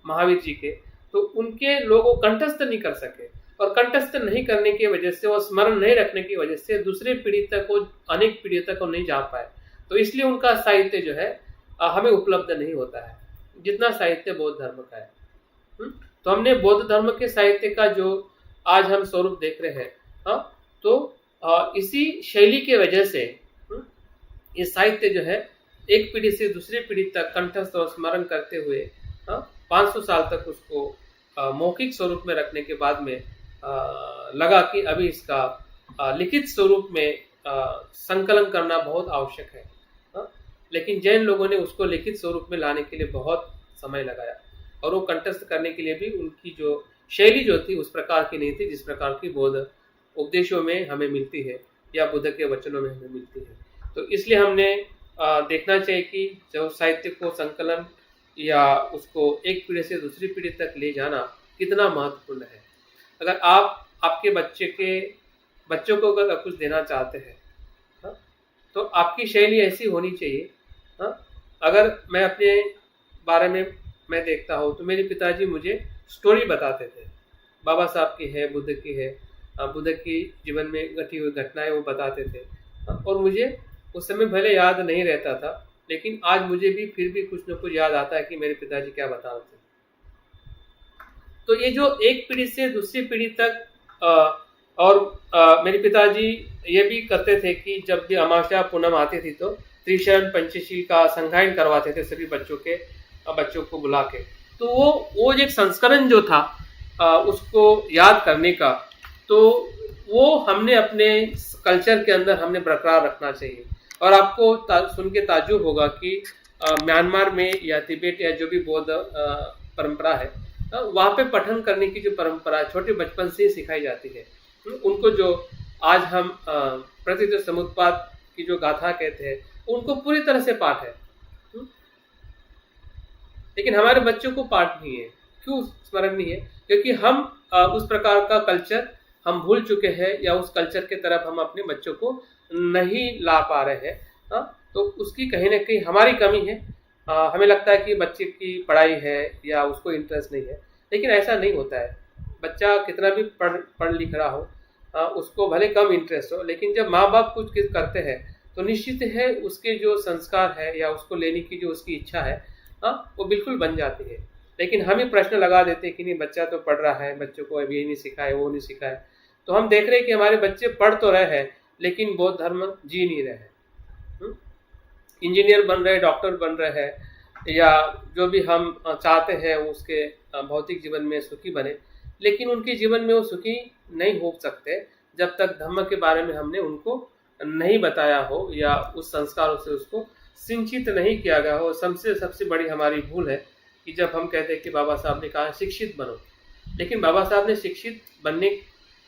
महावीर जी के, तो उनके लोगों कंठस्थ नहीं कर सके, और कंठस्थ नहीं करने की वजह से और स्मरण नहीं रखने की वजह से दूसरे पीढ़ी तक वो अनेक पीढ़ी तक वो नहीं जा पाए। तो इसलिए उनका साहित्य जो है हमें उपलब्ध नहीं होता है जितना साहित्य बौद्ध धर्म का है। तो हमने बौद्ध धर्म के साहित्य का जो आज हम स्वरूप देख रहे हैं, तो इसी शैली के वजह से ये साहित्य जो है एक पीढ़ी से दूसरी पीढ़ी तक कंठस्थ और स्मरण करते हुए 500 साल तक उसको मौखिक स्वरूप में रखने के बाद में लगा कि अभी इसका लिखित स्वरूप में संकलन करना बहुत आवश्यक है। लेकिन जैन लोगों ने उसको लिखित स्वरूप में लाने के लिए बहुत समय लगाया, और वो कंठस्थ करने के लिए भी उनकी जो शैली जो थी उस प्रकार की नहीं थी जिस प्रकार की बौद्ध उपदेशों में हमें मिलती है या बुद्ध के वचनों में हमें मिलती है। तो इसलिए हमने देखना चाहिए कि जो साहित्य को संकलन या उसको एक पीढ़ी से दूसरी पीढ़ी तक ले जाना कितना महत्वपूर्ण है। अगर आप आपके बच्चों को अगर कुछ देना चाहते हैं तो आपकी शैली ऐसी होनी चाहिए। अगर मैं अपने बारे में मैं देखता हूँ तो मेरे पिताजी मुझे स्टोरी बताते थे, बाबा साहब की है, बुद्ध की है, बुद्ध की जीवन में घटी हुई घटनाएं वो बताते थे। और मुझे उस समय भले याद नहीं रहता था, लेकिन आज मुझे भी फिर भी कुछ न कुछ याद आता है कि मेरे पिताजी क्या बता रहे थे। तो ये जो एक पीढ़ी से दूसरी पीढ़ी तक और मेरे पिताजी ये भी करते थे कि जब भी अमावस्या पूनम आती थी तो त्रिशरण पंचशील का संगायन करवाते थे सभी बच्चों को बुला के। तो वो एक संस्करण जो था उसको याद करने का तो वो हमने अपने कल्चर के अंदर हमने बरकरार रखना चाहिए। और आपको सुन के ताज्जुब होगा कि म्यांमार में या तिब्बत या जो भी बौद्ध परंपरा है, वहाँ पे पठन करने की जो परंपरा छोटे बचपन से ही सिखाई जाती है। उनको जो आज हम प्रतिदिन समुत्पाद की जो गाथा कहते हैं, उनको पूरी तरह से पाठ है। लेकिन हमारे बच्चों को पाठ नहीं है। क्यों स्मरण नहीं है? क्योंकि हम उस प्रकार का कल्चर हम भूल चुके हैं, या उस कल्चर के तरफ हम अपने बच्चों को नहीं ला पा रहे हैं। तो उसकी कहीं ना कहीं हमारी कमी है। हमें लगता है कि बच्चे की पढ़ाई है या उसको इंटरेस्ट नहीं है, लेकिन ऐसा नहीं होता है। बच्चा कितना भी पढ़ लिख रहा हो, उसको भले कम इंटरेस्ट हो, लेकिन जब माँ बाप कुछ करते हैं तो निश्चित है उसके जो संस्कार है या उसको लेने की जो उसकी इच्छा है, वो बिल्कुल बन जाती है। लेकिन हम ही प्रश्न लगा देते हैं कि नहीं, बच्चा तो पढ़ रहा है, बच्चों को अभी ये नहीं सिखाए, वो नहीं सिखाए। तो हम देख रहे हैं कि हमारे बच्चे पढ़ तो रहे हैं, लेकिन बौद्ध धर्म जी नहीं रहे हैं। इंजीनियर बन रहे, डॉक्टर बन रहे हैं, या जो भी हम चाहते हैं उसके भौतिक जीवन में सुखी बने, लेकिन उनके जीवन में वो सुखी नहीं हो सकते जब तक धर्म के बारे में हमने उनको नहीं बताया हो, या उस संस्कारों से उसको सिंचित नहीं किया गया हो। सबसे बड़ी हमारी भूल है कि जब हम कहते हैं कि बाबा साहब ने कहा शिक्षित बनो, लेकिन बाबा साहब ने शिक्षित बनने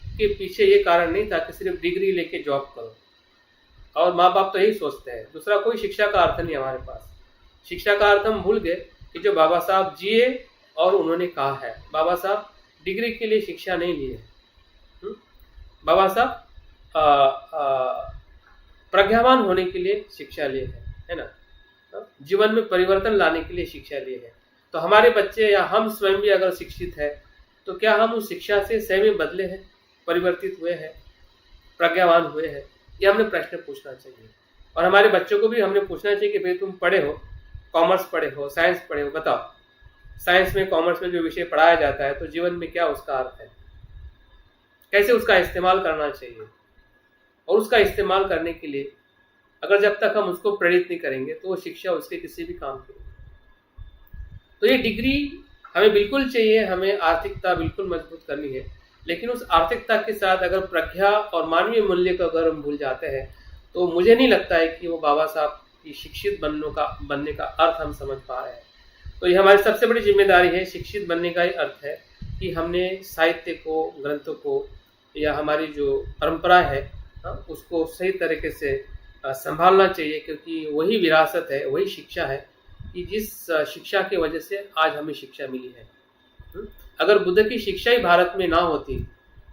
के पीछे ये कारण नहीं था कि सिर्फ डिग्री लेके जॉब करो। और माँ बाप तो यही सोचते हैं, दूसरा कोई शिक्षा का अर्थ नहीं हमारे पास। शिक्षा का अर्थ हम भूल गए कि जो बाबा साहब जिए और उन्होंने कहा है। बाबा साहब डिग्री के लिए शिक्षा नहीं लिए, बाबा साहब प्रज्ञावान होने के लिए शिक्षा लिए है ना, जीवन में परिवर्तन लाने के लिए शिक्षा लिए है। तो हमारे बच्चे या हम स्वयं भी अगर शिक्षित है, तो क्या हम उस शिक्षा से स्वयं बदले हैं, परिवर्तित हुए हैं, प्रज्ञावान हुए हैं? ये हमने प्रश्न पूछना चाहिए। और हमारे बच्चों को भी हमने पूछना चाहिए कि भाई तुम पढ़े हो, कॉमर्स पढ़े हो, साइंस पढ़े हो, बताओ साइंस में कॉमर्स में जो विषय पढ़ाया जाता है, तो जीवन में क्या उसका अर्थ है, कैसे उसका इस्तेमाल करना चाहिए। और उसका इस्तेमाल करने के लिए अगर जब तक हम उसको प्रेरित नहीं करेंगे, तो वो शिक्षा उसके किसी भी काम की नहीं। तो ये डिग्री हमें बिल्कुल चाहिए, हमें आर्थिकता बिल्कुल मजबूत करनी है, लेकिन उस आर्थिकता के साथ अगर प्रज्ञा और मानवीय मूल्य को अगर हम भूल जाते हैं, तो मुझे नहीं लगता है कि वो बाबा साहब की शिक्षित बनने का अर्थ हम समझ पा रहे हैं। तो ये हमारी सबसे बड़ी जिम्मेदारी है। शिक्षित बनने का ही अर्थ है कि हमने साहित्य को, ग्रंथों को, या हमारी जो परंपरा है उसको सही तरीके से संभालना चाहिए, क्योंकि वही विरासत है, वही शिक्षा है कि जिस शिक्षा की वजह से आज हमें शिक्षा मिली है। अगर बुद्ध की शिक्षा ही भारत में ना होती,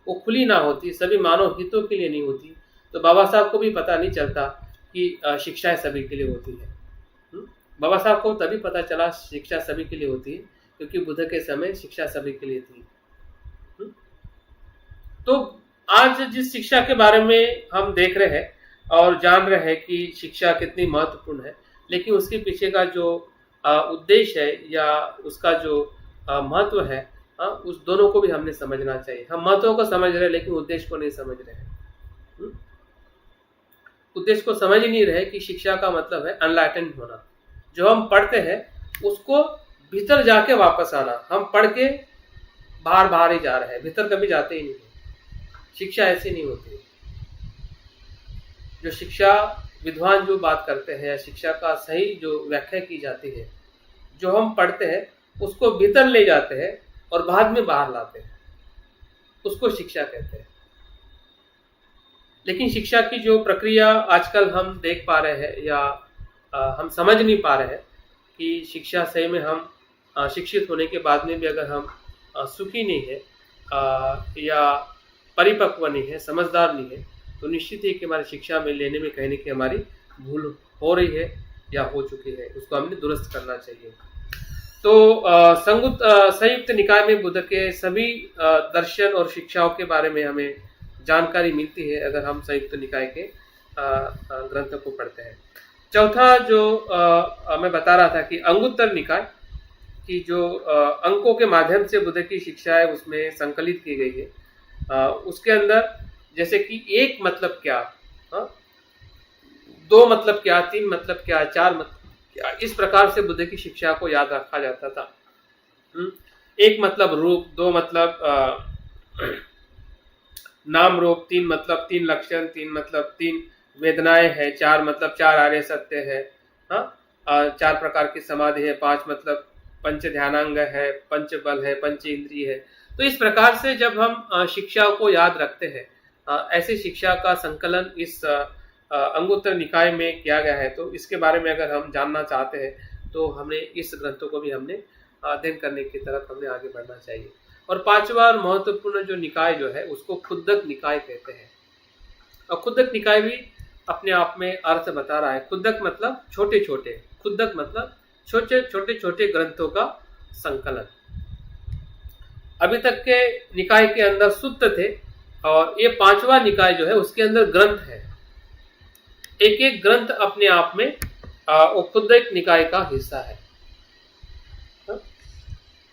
वो खुली ना होती, सभी मानव हितों के लिए नहीं होती, तो बाबा साहब को भी पता नहीं चलता कि शिक्षाएं सभी के लिए होती है। बाबा साहब को तभी पता चला शिक्षा सभी के लिए होती है, क्योंकि बुद्ध के समय शिक्षा सभी के लिए थी। तो आज जिस शिक्षा के बारे में हम देख रहे हैं और जान रहे हैं कि शिक्षा कितनी महत्वपूर्ण है, लेकिन उसके पीछे का जो उद्देश्य है या उसका जो महत्व है, उस दोनों को भी हमने समझना चाहिए। हम महत्व को समझ रहे हैं, लेकिन उद्देश्य को नहीं समझ रहे हैं। उद्देश्य को समझ ही नहीं रहे कि शिक्षा का मतलब है अनलाइटेंड होना। जो हम पढ़ते हैं उसको भीतर जाके वापस आना। हम पढ़ के बाहर ही जा रहे हैं, भीतर कभी जाते ही नहीं है। शिक्षा ऐसी नहीं होती। जो शिक्षा विद्वान जो बात करते हैं, या शिक्षा का सही जो व्याख्या की जाती है, जो हम पढ़ते हैं उसको भीतर ले जाते हैं और बाद में बाहर लाते हैं, उसको शिक्षा कहते हैं। लेकिन शिक्षा की जो प्रक्रिया आजकल हम देख पा रहे हैं, या हम समझ नहीं पा रहे हैं कि शिक्षा सही में हम शिक्षित होने के बाद में भी अगर हम सुखी नहीं है, या परिपक्व नहीं है, समझदार नहीं है, तो निश्चित है कि हमारी शिक्षा में लेने में कहीं न कहीं हमारी भूल हो रही है या हो चुकी है। उसको हमने दुरुस्त करना चाहिए। तो संयुक्त निकाय में बुद्ध के सभी दर्शन और शिक्षाओं के बारे में हमें जानकारी मिलती है, अगर हम संयुक्त निकाय के ग्रंथों को पढ़ते हैं। चौथा जो मैं बता रहा था कि अंगुत्तर निकाय की जो अंकों के माध्यम से बुद्ध की शिक्षा है उसमें संकलित की गई है। उसके अंदर जैसे कि एक मतलब क्या, दो मतलब क्या, तीन मतलब क्या, चार मतलब क्या, इस प्रकार से बुद्ध की शिक्षा को याद रखा जाता था। एक मतलब रूप, दो मतलब नाम रूप, 3 मतलब 3 लक्षण, 3 मतलब 3 वेदनाएं है, 4 मतलब 4 आर्य सत्य है, हाँ, 4 प्रकार की समाधि है, 5 मतलब पंच ध्यानांग है, पंच बल है, पंच इंद्रिय है। तो इस प्रकार से जब हम शिक्षा को याद रखते हैं, ऐसी शिक्षा का संकलन इस अंगुत्तर निकाय में किया गया है। तो इसके बारे में अगर हम जानना चाहते हैं तो हमें इस ग्रंथों को भी हमने अध्ययन करने की तरफ हमने आगे बढ़ना चाहिए। और पांचवा और महत्वपूर्ण जो निकाय जो है उसको खुद्दक निकाय कहते हैं। और खुद्दक निकाय भी अपने आप में अर्थ बता रहा है। खुद्दक मतलब छोटे छोटे, खुद्दक मतलब छोटे छोटे छोटे ग्रंथों का संकलन। अभी तक के निकाय के अंदर सुत्त थे और ये पांचवा निकाय जो है उसके अंदर ग्रंथ है। एक एक ग्रंथ अपने आप में वो खुद्दक निकाय का हिस्सा है।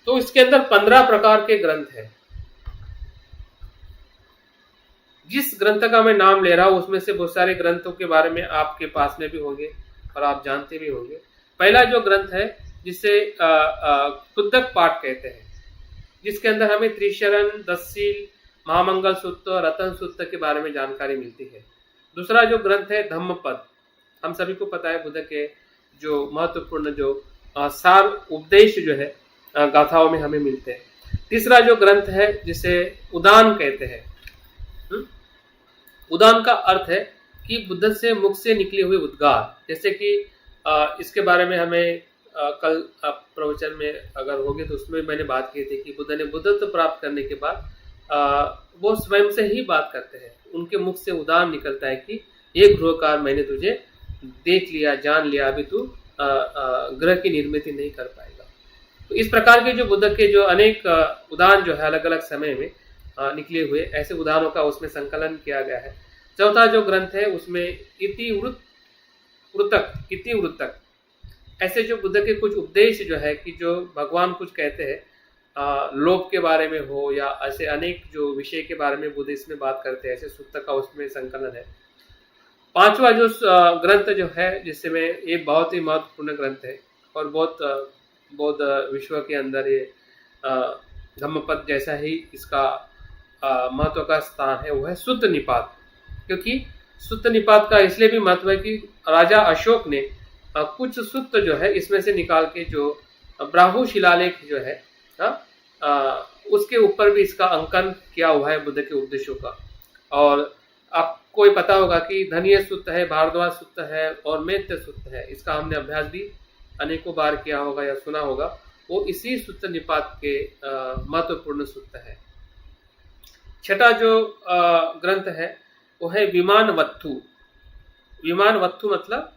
तो इसके अंदर 15 प्रकार के ग्रंथ हैं। जिस ग्रंथ का मैं नाम ले रहा हूं उसमें से बहुत सारे ग्रंथों के बारे में आपके पास में भी होंगे और आप जानते भी होंगे। पहला जो ग्रंथ है जिसे खुद्दक पाठ कहते हैं, जिसके अंदर हमें त्रिशरण, दसशील, महामंगल सूत्र, रतन सूत्र के बारे में जानकारी मिलती है। दूसरा जो ग्रंथ है धम्मपद, हम सभी को पता है बुद्ध के जो महत्वपूर्ण जो सार उपदेश जो है गाथाओं में हमें मिलते हैं। तीसरा जो ग्रंथ है जिसे उदान कहते हैं। उदान का अर्थ है कि बुद्ध से मुख से निकले हुए उद्गार। जैसे कि इसके बारे में हमें कल प्रवचन में अगर होगे तो उसमें मैंने बात की थी कि बुद्ध ने बुद्धत्व प्राप्त करने के बाद वो स्वयं से ही बात करते हैं। उनके मुख से उदान निकलता है कि ये गृहकार मैंने तुझे देख लिया, जान लिया, अभी तू ग्रह की निर्मित नहीं कर पाएगा। तो इस प्रकार के जो बुद्ध के जो अनेक उदान जो है अलग अलग समय में निकले हुए ऐसे उदाहरणों का उसमें संकलन किया गया है। चौथा जो ग्रंथ है उसमें इतिवृत्तक ऐसे जो बुद्ध के कुछ उपदेश जो है कि जो भगवान कुछ कहते हैं लोभ के बारे में हो या ऐसे अनेक जो विषय के बारे में बुद्ध इसमें बात करते हैं, ऐसे सूत्र का उसमें संकलन है। पांचवा जो ग्रंथ जो है जिसमें ये बहुत ही महत्वपूर्ण ग्रंथ है और बहुत बौद्ध विश्व के अंदर ये धम्मपद जैसा ही इसका महत्व का स्थान है, वो है सुत्त निपात। क्योंकि सुत्त निपात का इसलिए भी महत्व है कि राजा अशोक ने कुछ सुत्त जो है इसमें से निकाल के जो ब्राह्मू शिलालेख जो है उसके ऊपर भी इसका अंकन किया हुआ है बुद्ध के उपदेशों का। और आपको ये पता होगा कि धनीय सुत्त है, भारद्वाज सुत्त है और मैत्य सुत्त है। इसका हमने अभ्यास भी अनेकों बार किया होगा या सुना होगा। वो इसी सुत्त निपात के महत्वपूर्ण सुत्त है। छठा जो ग्रंथ है वो है विमान वत्थु। विमान वत्थु मतलब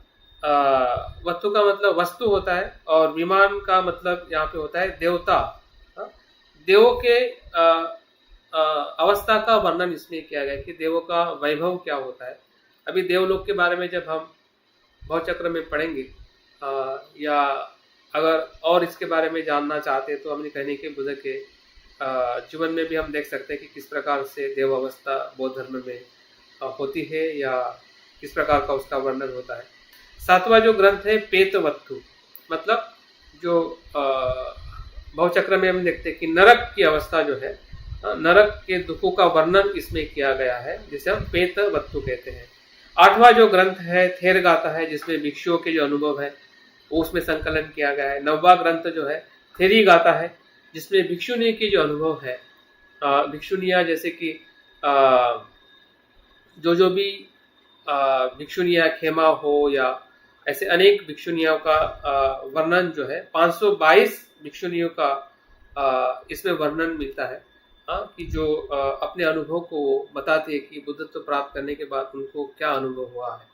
वत्थु का मतलब वस्तु होता है और विमान का मतलब यहाँ पे होता है देवता। देवों के अवस्था का वर्णन इसमें किया गया कि देवों का वैभव क्या होता है। अभी देवलोक के बारे में जब हम भवचक्र में पढ़ेंगे या अगर और इसके बारे में जानना चाहते हैं तो हमने कहने के बुद्ध के जीवन में भी हम देख सकते हैं कि किस प्रकार से देव अवस्था बौद्ध धर्म में होती है या किस प्रकार का उसका वर्णन होता है। सातवां जो ग्रंथ है पेतवत्थु मतलब जो भवचक्र में हम देखते हैं कि नरक की अवस्था जो है, नरक के दुखों का वर्णन इसमें किया गया है जिसे हम पेतवत्थु कहते हैं। आठवां जो ग्रंथ है थेर गाथा है जिसमें भिक्षुओं के जो अनुभव है वो उसमें संकलन किया गया है। नौवां ग्रंथ जो है थेरी गाथा है जिसमें भिक्षुनी के जो अनुभव है, भिक्षुनियाँ जैसे कि जो भी भिक्षुनियाँ खेमा हो या ऐसे अनेक भिक्षुनियों का वर्णन जो है 522 भिक्षुनियों का इसमें वर्णन मिलता है कि जो अपने अनुभव को बताते हैं कि बुद्धत्व प्राप्त करने के बाद उनको क्या अनुभव हुआ है,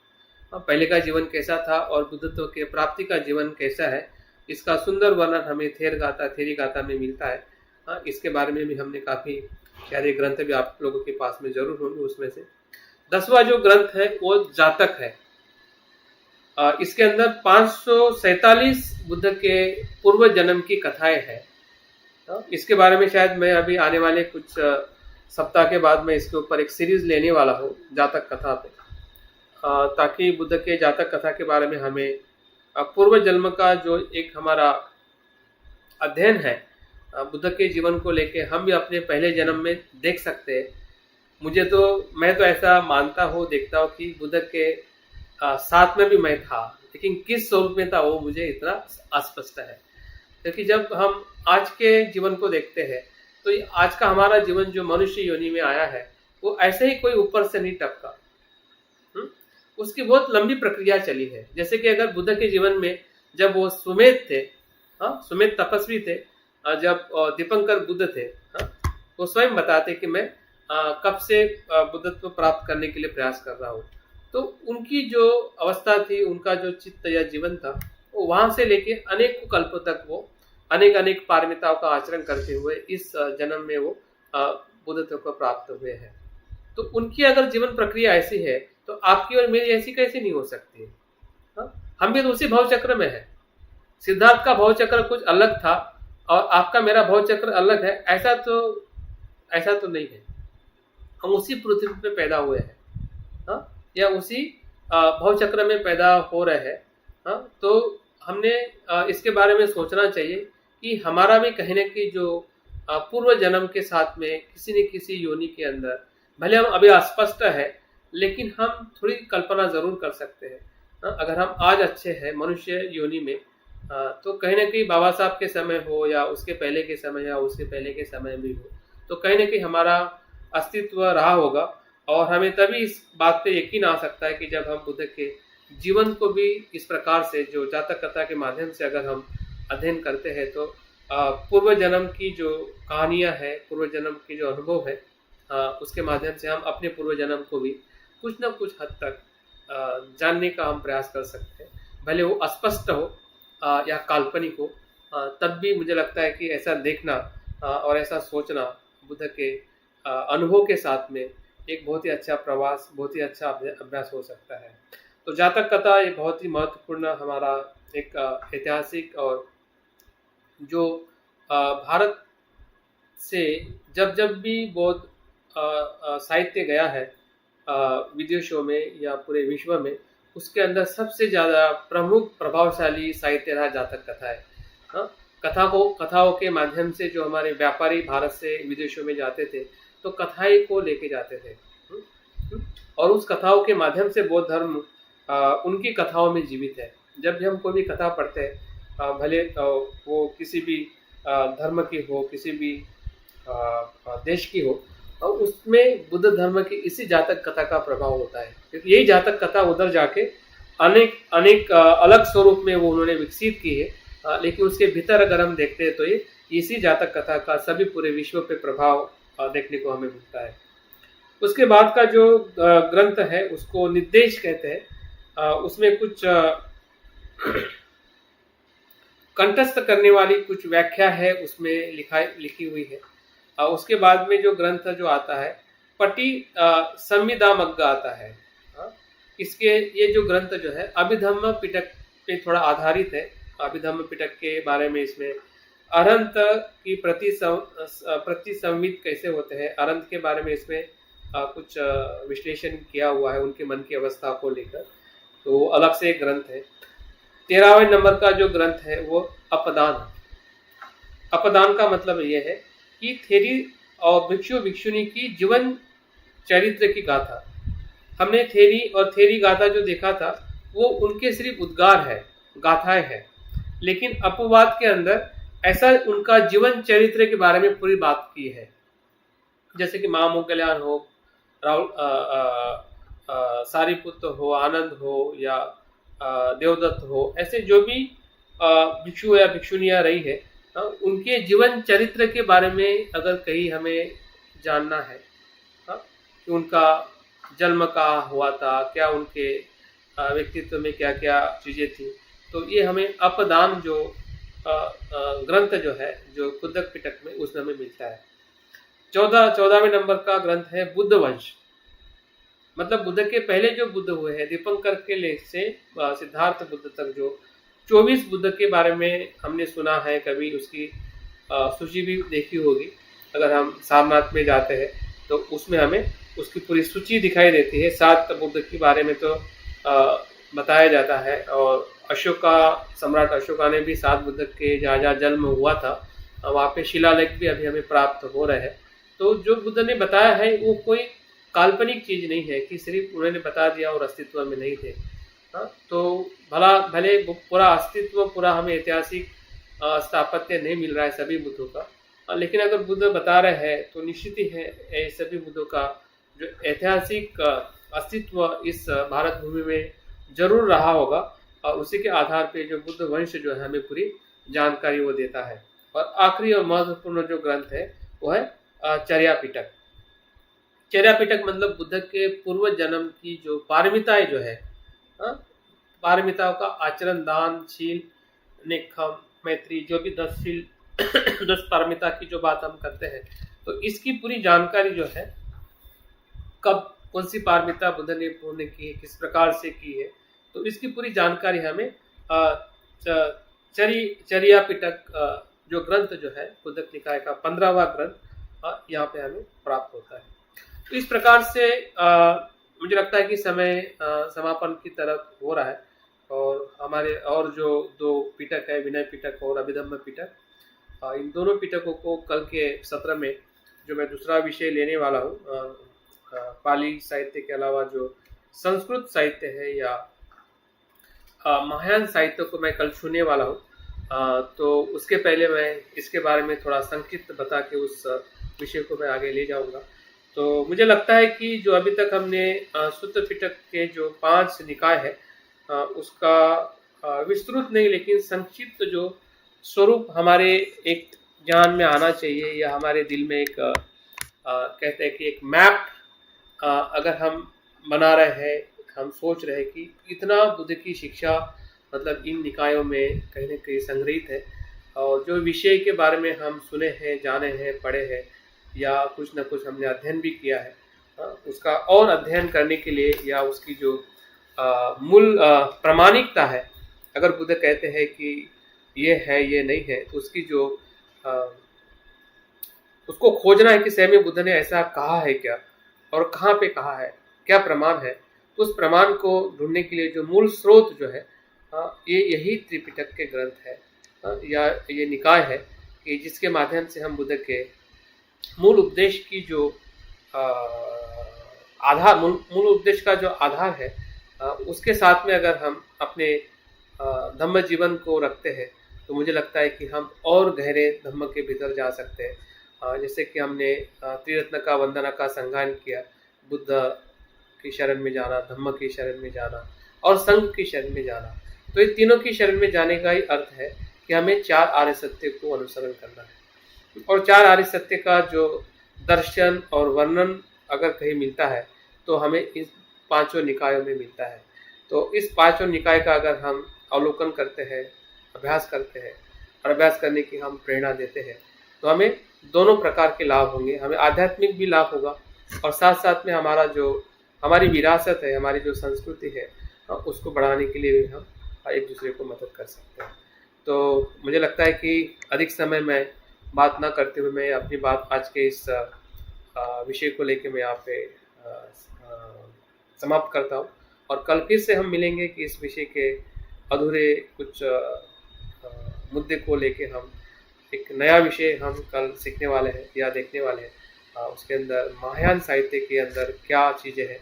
पहले का जीवन कैसा था और बुद्धत्व के प्राप्ति का जीवन कैसा है। इसका सुंदर वर्णन हमें थेरी गाथा में मिलता है। इसके बारे में भी हमने काफी सारे ग्रंथ भी आप लोगों के पास में जरूर होंगे। उसमें से 10वां जो ग्रंथ है वो जातक है। इसके अंदर 547 बुद्ध के पूर्व जन्म की कथाएं हैं। इसके बारे में शायद मैं अभी आने वाले कुछ सप्ताह के बाद में इसके ऊपर एक सीरीज लेने वाला हूँ जातक कथा पे, ताकि बुद्ध के जातक कथा के बारे में हमें पूर्व जन्म का जो एक हमारा अध्ययन है बुद्ध के जीवन को लेके हम भी अपने पहले जन्म में देख सकते हैं। मैं तो ऐसा मानता हूँ, देखता हूँ कि बुद्ध के साथ में भी मैं था, लेकिन किस स्वरूप में था वो मुझे इतना अस्पष्ट है। क्योंकि जब हम आज के जीवन को देखते हैं तो ये आज का हमारा जीवन जो मनुष्य योनि में आया है वो ऐसे ही कोई ऊपर से नहीं टपका। हम्म? उसकी बहुत लंबी प्रक्रिया चली है। जैसे कि अगर बुद्ध के जीवन में जब वो सुमेध थे, हाँ सुमेध तपस्वी थे, जब दीपंकर बुद्ध थे, हाँ वो स्वयं बताते कि मैं कब से बुद्धत्व प्राप्त करने के लिए प्रयास कर रहा हूँ। तो उनकी जो अवस्था थी, उनका जो चित्त या जीवन था, वो वहां से लेके अनेक कल्पों तक वो अनेक अनेक पारमिताओं का आचरण करते हुए इस जन्म में वो बुद्धत्व को प्राप्त हुए हैं। तो उनकी अगर जीवन प्रक्रिया ऐसी है तो आपकी और मेरी ऐसी कैसे नहीं हो सकती है? हाँ? हम भी तो उसी भाव चक्र में है। सिद्धार्थ का भाव चक्र कुछ अलग था और आपका मेरा भाव चक्र अलग है, ऐसा तो नहीं है। हम उसी पृथ्वी पे पैदा हुए हैं, हाँ? या उसी भाव चक्र में पैदा हो रहे हैं, हाँ? तो हमने इसके बारे में सोचना चाहिए कि हमारा भी कहीं ना कहीं जो पूर्व जन्म के साथ में किसी न किसी योनि के अंदर, भले हम अभी अस्पष्ट है लेकिन हम थोड़ी कल्पना जरूर कर सकते हैं। हाँ? अगर हम आज अच्छे हैं मनुष्य योनि में, तो कहीं ना कहीं बाबा साहब के समय हो या उसके पहले के समय या उसके पहले के समय भी हो, तो कहीं ना कहीं हमारा अस्तित्व रहा होगा। और हमें तभी इस बात पे यकीन आ सकता है कि जब हम बुद्ध के जीवन को भी इस प्रकार से जो जातक कथा के माध्यम से अगर हम अध्ययन करते हैं तो पूर्व जन्म की जो कहानियां है, पूर्व जन्म की जो अनुभव है, उसके माध्यम से हम अपने पूर्व जन्म को भी कुछ न कुछ हद तक जानने का हम प्रयास कर सकते हैं। भले वो अस्पष्ट हो या काल्पनिक हो, तब भी मुझे लगता है कि ऐसा देखना और ऐसा सोचना बुद्ध के अनुभव के साथ में एक बहुत ही अच्छा प्रवास, बहुत ही अच्छा अभ्यास हो सकता है। तो जातक कथा ये बहुत ही महत्वपूर्ण हमारा एक ऐतिहासिक और जो भारत से जब जब भी बौद्ध साहित्य गया है विदेशों में या पूरे विश्व में, उसके अंदर सबसे ज़्यादा प्रमुख प्रभावशाली साहित्य रहा जातक कथा है। हाँ? कथाओं के माध्यम से जो हमारे व्यापारी भारत से विदेशों में जाते थे तो कथाएं को लेके जाते थे, और उस कथाओं के माध्यम से बौद्ध धर्म उनकी कथाओं में जीवित है। जब भी हम कोई भी कथा पढ़ते हैं, भले वो किसी भी धर्म की हो, किसी भी देश की हो, और उसमें बुद्ध धर्म की इसी जातक कथा का प्रभाव होता है। क्योंकि यही जातक कथा उधर जाके अनेक अलग स्वरूप में वो उन्होंने विकसित की है, लेकिन उसके भीतर अगर हम देखते हैं तो ये इसी जातक कथा का सभी पूरे विश्व पे प्रभाव देखने को हमें मिलता है। उसके बाद का जो ग्रंथ है उसको निर्देश कहते हैं। उसमें कुछ कंठस्थ करने वाली कुछ व्याख्या है उसमें लिखी हुई है। उसके बाद में जो ग्रंथ जो आता है पटी संविदामग्ग आता है। इसके ये जो ग्रंथ जो है अभिधम्म पिटक पे थोड़ा आधारित है। अभिधम्म पिटक के बारे में इसमें अरंत की प्रति संविद कैसे होते हैं, अरंत के बारे में इसमें कुछ विश्लेषण किया हुआ है उनके मन की अवस्था को लेकर, तो अलग से एक ग्रंथ है। 13वें नंबर का जो ग्रंथ है वो अपदान। अपदान का मतलब ये है कि थेरी और भिक्षु भिक्षुनी की जीवन चरित्र की गाथा। हमने थेरी और थेरी गाथा जो देखा था वो उनके सिर्फ उद्गार है, गाथाएं है, लेकिन अपवाद के अंदर ऐसा उनका जीवन चरित्र के बारे में पूरी बात की है। जैसे कि महामोगल्यान हो, राहुल सारीपुत्र हो, आनंद हो या देवदत्त हो, ऐसे जो भी भिक्षु या भिक्षुनियां रही है, उनके जीवन चरित्र के बारे में अगर कहीं हमें जानना है कि उनका जन्म कहाँ हुआ था, क्या उनके व्यक्तित्व में क्या क्या चीजें थी, तो ये हमें अपदान जो ग्रंथ जो है जो कुद्दक पिटक में उसमें हमें मिलता है। 14वें नंबर का ग्रंथ है बुद्ध वंश। मतलब बुद्ध के पहले जो बुद्ध हुए हैं, दीपंकर के लेख से सिद्धार्थ बुद्ध तक जो 24 बुद्ध के बारे में हमने सुना है, कभी उसकी सूची भी देखी होगी। अगर हम सारनाथ में जाते हैं तो उसमें हमें उसकी पूरी सूची दिखाई देती है। 7 बुद्ध के बारे में तो बताया जाता है, और सम्राट अशोका ने भी 7 बुद्ध के जहाँ जहाँ जन्म हुआ था वहाँ पे शिलालेख भी अभी हमें प्राप्त हो रहे हैं। तो जो बुद्ध ने बताया है वो कोई काल्पनिक चीज नहीं है कि सिर्फ उन्होंने बता दिया और अस्तित्व में नहीं थे। हाँ, तो भला भले वो पूरा अस्तित्व, पूरा हमें ऐतिहासिक स्थापत्य नहीं मिल रहा है सभी बुद्धों का, लेकिन अगर बुद्ध बता रहे हैं तो निश्चित ही है सभी बुद्धों का जो ऐतिहासिक अस्तित्व इस भारत भूमि में जरूर रहा होगा, और उसी के आधार पे जो बुद्ध वंश जो है हमें पूरी जानकारी वो देता है। और आखिरी और महत्वपूर्ण जो ग्रंथ है वो है चर्या पिटक। चर्या पिटक मतलब बुद्ध के पूर्व जन्म की जो पारमिताएं जो है, हाँ, पारमिताओं का आचरण, दान, शील, नेकखम, मैत्री, जो भी 10 शील 10 पारमिता की जो बात हम करते हैं, तो इसकी पूरी जानकारी जो है, कब कौन सी पारमिता बुद्ध ने पूर्ण की है, किस प्रकार से की है, तो इसकी पूरी जानकारी हमें चर्या पिटक जो ग्रंथ जो है बुद्ध निकाय का 15वां ग्रंथ यहाँ पे हमें प्राप्त होता है। तो इस प्रकार से मुझे लगता है कि समय समापन की तरफ हो रहा है, और हमारे और जो 2 पिटक है, विनय पिटक और अभिधम्म पिटक, इन दोनों पिटकों को कल के सत्र में जो मैं दूसरा विषय लेने वाला हूँ, पाली साहित्य के अलावा जो संस्कृत साहित्य है या महायान साहित्य को मैं कल छूने वाला हूँ। तो उसके पहले मैं इसके बारे में थोड़ा संक्षिप्त बता के उस विषय को मैं आगे ले जाऊंगा। तो मुझे लगता है कि जो अभी तक हमने सूत्र पिटक के जो 5 निकाय है उसका विस्तृत नहीं लेकिन संक्षिप्त जो स्वरूप हमारे एक ज्ञान में आना चाहिए, या हमारे दिल में एक कहते हैं कि एक मैप अगर हम बना रहे हैं, हम सोच रहे हैं कि इतना बुद्ध की शिक्षा मतलब इन निकायों में कहीं ना कहीं संग्रहित है, और जो विषय के बारे में हम सुने हैं, जाने हैं, पढ़े हैं, या कुछ न कुछ हमने अध्ययन भी किया है, उसका और अध्ययन करने के लिए, या उसकी जो मूल प्रामाणिकता है, अगर बुद्ध कहते हैं कि ये है ये नहीं है, तो उसकी जो उसको खोजना है कि सही में बुद्ध ने ऐसा कहा है क्या, और कहाँ पे कहा है, क्या प्रमाण है। तो उस प्रमाण को ढूंढने के लिए जो मूल स्रोत जो है ये यही त्रिपिटक के ग्रंथ है, या ये निकाय है कि जिसके माध्यम से हम बुद्ध के मूल उपदेश की जो आधार, मूल उपदेश का जो आधार है, उसके साथ में अगर हम अपने धम्म जीवन को रखते हैं, तो मुझे लगता है कि हम और गहरे धम्म के भीतर जा सकते हैं। जैसे कि हमने त्रिरत्न का वंदना का संगान किया, बुद्ध की शरण में जाना, धम्म की शरण में जाना और संघ की शरण में जाना, तो ये तीनों की शरण में जाने का ही अर्थ है कि हमें 4 आर्य सत्य को अनुसरण करना है। और 4 आर्य सत्य का जो दर्शन और वर्णन अगर कहीं मिलता है तो हमें इस 5 निकायों में मिलता है। तो इस 5 निकाय का अगर हम अवलोकन करते हैं, अभ्यास करते हैं, और अभ्यास करने की हम प्रेरणा देते हैं, तो हमें दोनों प्रकार के लाभ होंगे। हमें आध्यात्मिक भी लाभ होगा, और साथ साथ में हमारा जो हमारी विरासत है, हमारी जो संस्कृति है, उसको बढ़ाने के लिए भी हम एक दूसरे को मदद कर सकते हैं। तो मुझे लगता है कि अधिक समय मैं बात ना करते हुए मैं अपनी बात आज के इस विषय को लेकर मैं यहाँ पे समाप्त करता हूँ, और कल फिर से हम मिलेंगे कि इस विषय के अधूरे कुछ मुद्दे को लेके हम एक नया विषय हम कल सीखने वाले हैं या देखने वाले हैं। उसके अंदर महायान साहित्य के अंदर क्या चीज़ें हैं,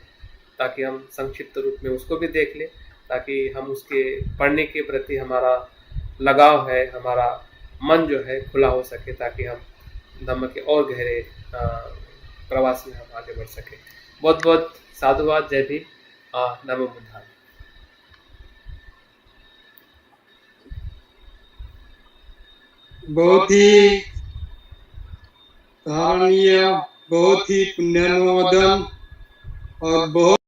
ताकि हम संक्षिप्त रूप में उसको भी देख लें, ताकि हम उसके पढ़ने के प्रति हमारा लगाव है, हमारा मन जो है खुला हो सके, ताकि हम धम्म के और गहरे प्रवास में हम आगे बढ़ सके। बहुत बहुत साधुवाद। जय भीम। नमो बुद्धाय। बहुत ही सराहनीय, बहुत ही पुण्यानुमोदन और बहुत